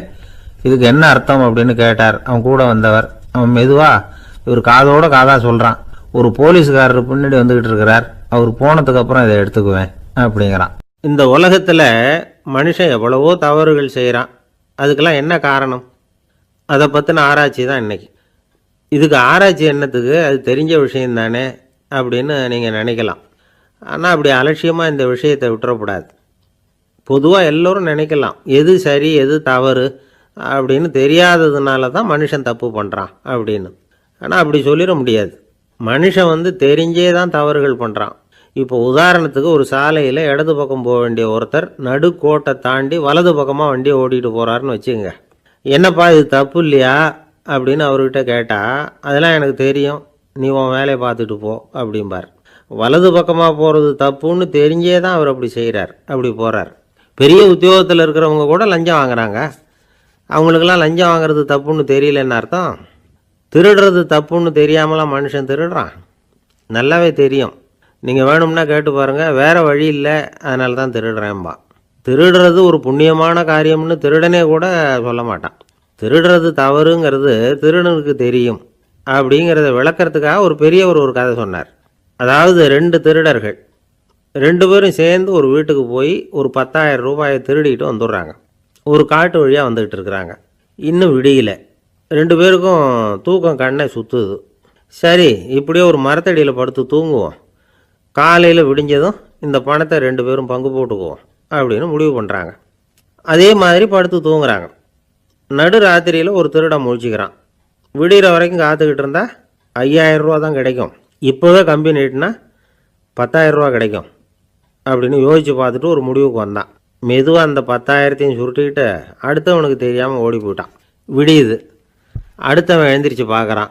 Speaker 1: இதுக்கு என்ன அர்த்தம் அப்படின்னு கேட்டார் அவன் கூட வந்தவர். அவன் மெதுவா இவர் காதோட காதா சொல்றான். ஒரு போலீஸ்காரர் பின்னாடி வந்துகிட்டு இருக்கிறார், அவர் போனதுக்கு அப்புறம் இதை எடுத்துக்குவேன் அப்படிங்கிறான். இந்த உலகத்துல மனுஷன் எவ்வளவோ தவறுகள் செய்கிறான். அதுக்கெல்லாம் என்ன காரணம்? அதை பற்றின ஆராய்ச்சி தான் இன்னைக்கு. இதுக்கு ஆராய்ச்சி என்னத்துக்கு, அது தெரிஞ்ச விஷயம் தானே அப்படின்னு நீங்கள் நினைக்கலாம். ஆனால் அப்படி அலட்சியமாக இந்த விஷயத்தை விட்டுறக்கூடாது. பொதுவாக எல்லோரும் நினைக்கலாம் எது சரி எது தவறு அப்படின்னு தெரியாததுனால தான் மனுஷன் தப்பு பண்ணுறான் அப்படின்னு. ஆனால் அப்படி சொல்லிட முடியாது. மனுஷன் தெரிஞ்சே தான் தவறுகள் பண்ணுறான். இப்போ உதாரணத்துக்கு ஒரு சாலையில் இடது பக்கம் போக வேண்டிய ஒருத்தர் நடுக்கோட்டை தாண்டி வலது பக்கமாக வண்டியை ஓட்டிகிட்டு போகிறாருன்னு வச்சுக்கோங்க. என்னப்பா இது தப்பு இல்லையா அப்படின்னு அவர்கிட்ட கேட்டால், அதெல்லாம் எனக்கு தெரியும், நீ உன் வேலையை பார்த்துட்டு போ அப்படிம்பார். வலது பக்கமாக போகிறது தப்புன்னு தெரிஞ்சே தான் அவர் அப்படி செய்கிறார், அப்படி போகிறார். பெரிய உத்தியோகத்தில் இருக்கிறவங்க கூட லஞ்சம் வாங்குறாங்க. அவங்களுக்கெல்லாம் லஞ்சம் வாங்குறது தப்புன்னு தெரியலன்னு அர்த்தம்? திருடுறது தப்புன்னு தெரியாமலாம் மனுஷன் திருடுறான்? நல்லாவே தெரியும். நீங்கள் வேணும்னா கேட்டு பாருங்கள், வேறு வழி இல்லை அதனால தான் திருடுறேன்பா. திருடுறது ஒரு புண்ணியமான காரியம்னு திருடனே கூட சொல்ல மாட்டான். திருடுறது தவறுங்கிறது திருடனுக்கு தெரியும் அப்படிங்கிறத விளக்கிறதுக்காக ஒரு பெரியவர் ஒரு கதை சொன்னார். அதாவது 2 திருடர்கள் 2 பேரும் சேர்ந்து ஒரு வீட்டுக்கு போய் ஒரு 10,000 ரூபாயை திருடிட்டு வந்துடுறாங்க. ஒரு காட்டு வழியாக வந்துக்கிட்டு இருக்கிறாங்க. இன்னும் விடியல. 2 பேருக்கும் தூக்கம் கண்ணை சுற்றுது. சரி, இப்படியே ஒரு மரத்தடியில் படுத்து தூங்குவோம், காலையில் விடிஞ்சதும் இந்த பணத்தை 2 பேரும் பங்கு போட்டுக்குவோம் அப்படின்னு முடிவு பண்ணுறாங்க. அதே மாதிரி படுத்து தூங்குறாங்க. நடு ராத்திரியில் ஒரு திருடன் முழிச்சிக்கிறான். விடிகிற வரைக்கும் காத்துக்கிட்டு இருந்தால் 5,000 ரூபா தான் கிடைக்கும், இப்போவே கம்பி நீட்டினா 10,000 ரூபா கிடைக்கும் அப்படின்னு யோசித்து பார்த்துட்டு ஒரு முடிவுக்கு வந்தான். மெதுவாக அந்த 10,000த்தையும் சுருட்டிக்கிட்டு அடுத்தவனுக்கு தெரியாமல் ஓடி போயிட்டான். விடியுது. அடுத்தவன் எழுந்திரிச்சு பார்க்குறான்.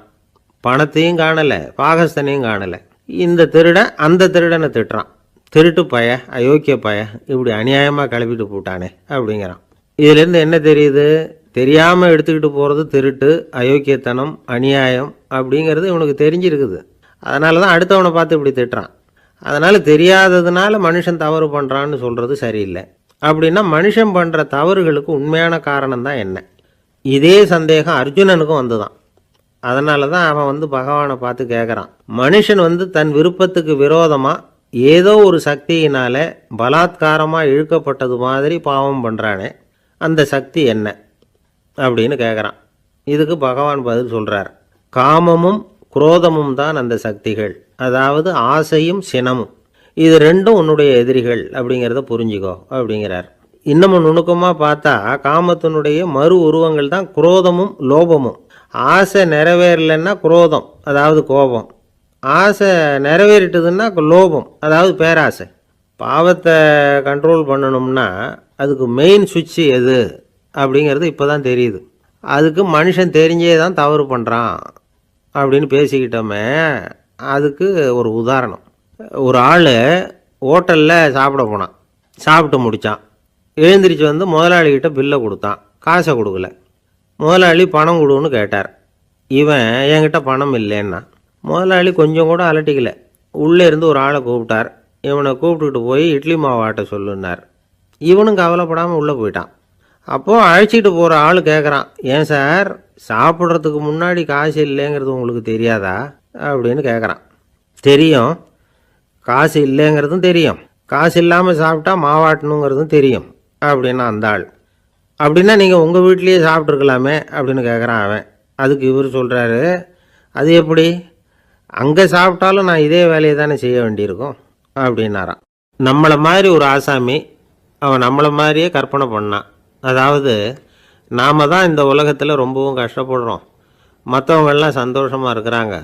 Speaker 1: பணத்தையும் காணலை, பாகஸ்தனையும் காணலை. இந்த திருடன் அந்த திருடனை திட்டுறான். திருட்டு பய, அயோக்கிய பய, இப்படி அநியாயமாக கிளப்பிட்டு போட்டானே அப்படிங்கிறான். இதுலேருந்து என்ன தெரியுது? தெரியாமல் எடுத்துக்கிட்டு போகிறது திருட்டு, அயோக்கியத்தனம், அநியாயம் அப்படிங்கிறது இவனுக்கு தெரிஞ்சிருக்குது. அதனால தான் அடுத்தவனை பார்த்து இப்படி திட்டுறான். அதனால் தெரியாததுனால மனுஷன் தவறு பண்ணுறான்னு சொல்கிறது சரியில்லை. அப்படின்னா மனுஷன் பண்ணுற தவறுகளுக்கு உண்மையான காரணம் தான் என்ன? இதே சந்தேகம் அர்ஜுனனுக்கும் வந்துதான். அதனால தான் அவன் பகவானை பார்த்து கேட்குறான். மனுஷன் தன் விருப்பத்துக்கு விரோதமாக ஏதோ ஒரு சக்தியினால பலாத்காரமாக இழுக்கப்பட்டது மாதிரி பாவம் பண்ணுறானே, அந்த சக்தி என்ன அப்படின்னு கேட்குறான். இதுக்கு பகவான் பதில் சொல்கிறார். காமமும் குரோதமும் தான் அந்த சக்திகள், அதாவது ஆசையும் சினமும். இது 2ம் உன்னுடைய எதிரிகள் அப்படிங்கிறத புரிஞ்சுக்கோ அப்படிங்கிறார். இன்னமும் நுணுக்கமாக பார்த்தா காமத்தினுடைய மறு உருவங்கள் தான் குரோதமும் லோபமும். ஆசை நிறைவேறலைன்னா குரோதம், அதாவது கோபம். ஆசை நிறைவேறிட்டதுன்னா லோபம், அதாவது பேராசை. பாவத்தை கண்ட்ரோல் பண்ணணும்னா அதுக்கு மெயின் சுவிட்சு எது அப்படிங்கிறது இப்போ தான் தெரியுது. அதுக்கு மனுஷன் தெரிஞ்சே தான் தவறு பண்ணுறான் அப்படின்னு பேசிக்கிட்டோமே. அதுக்கு ஒரு உதாரணம். ஒரு ஆள் ஹோட்டலில் சாப்பிட போனான். சாப்பிட்டு முடித்தான். எழுந்திரிச்சு முதலாளிகிட்ட பில்லை கொடுத்தான். காசை கொடுக்கல. முதலாளி பணம் கொடுன்னு கேட்டார். இவன் என்கிட்ட பணம் இல்லைன்னா. முதலாளி கொஞ்சம் கூட அலட்டிக்கல. உள்ளே இருந்து ஒரு ஆளை கூப்பிட்டார். இவனை கூப்பிட்டுட்டு போய் இட்லி மாவு ஆட்ட சொல்லுன்னார். இவனும் கவலைப்படாமல் உள்ளே போயிட்டான். அப்போது அழைச்சிட்டு போகிற ஆள் கேட்குறான், ஏன் சார் சாப்பிட்றதுக்கு முன்னாடி காசு இல்லைங்கிறது உங்களுக்கு தெரியாதா அப்படின்னு கேட்குறான். தெரியும், காசு இல்லைங்கிறதும் தெரியும், காசு இல்லாமல் சாப்பிட்டா மாவாட்டணுங்கிறதும் தெரியும் அப்படின்னா அந்த ஆள். அப்படின்னா நீங்கள் உங்கள் வீட்லேயே சாப்பிட்ருக்கலாமே அப்படின்னு கேட்குறான் அவன். அதுக்கு இவர் சொல்கிறாரு, அது எப்படி, அங்கே சாப்பிட்டாலும் நான் இதே வேலையை தானே செய்ய வேண்டியிருக்கும் அப்படின்னாரான். நம்மளை மாதிரி ஒரு ஆசாமி அவன் நம்மளை மாதிரியே கற்பனை பண்ணான். அதாவது நாம் தான் இந்த உலகத்தில் ரொம்பவும் கஷ்டப்படுறோம், மற்றவங்கெல்லாம் சந்தோஷமாக இருக்கிறாங்க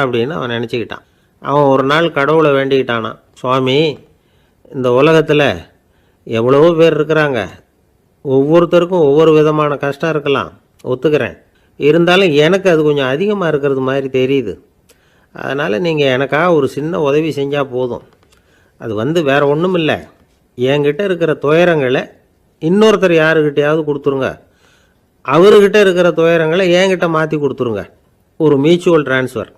Speaker 1: அப்படின்னு அவன் நினச்சிக்கிட்டான். அவன் ஒரு நாள் கடவுளை வேண்டிக்கிட்டானான். சுவாமி, இந்த உலகத்தில் எவ்வளவோ பேர் இருக்கிறாங்க, ஒவ்வொருத்தருக்கும் ஒவ்வொரு விதமான கஷ்டம் இருக்கலாம், ஒத்துக்கிறேன். இருந்தாலும் எனக்கு அது கொஞ்சம் அதிகமாக இருக்கிறது மாதிரி தெரியுது. அதனால் நீங்கள் எனக்காக ஒரு சின்ன உதவி செஞ்சால் போதும். அது வேறு ஒன்றும் இல்லை, என்கிட்ட இருக்கிற துயரங்களை இன்னொருத்தர் யாருக்கிட்டையாவது கொடுத்துருங்க. அவர்கிட்ட இருக்கிற துயரங்களை என்கிட்ட மாற்றி கொடுத்துருங்க. ஒரு மியூச்சுவல் ட்ரான்ஸ்ஃபர்.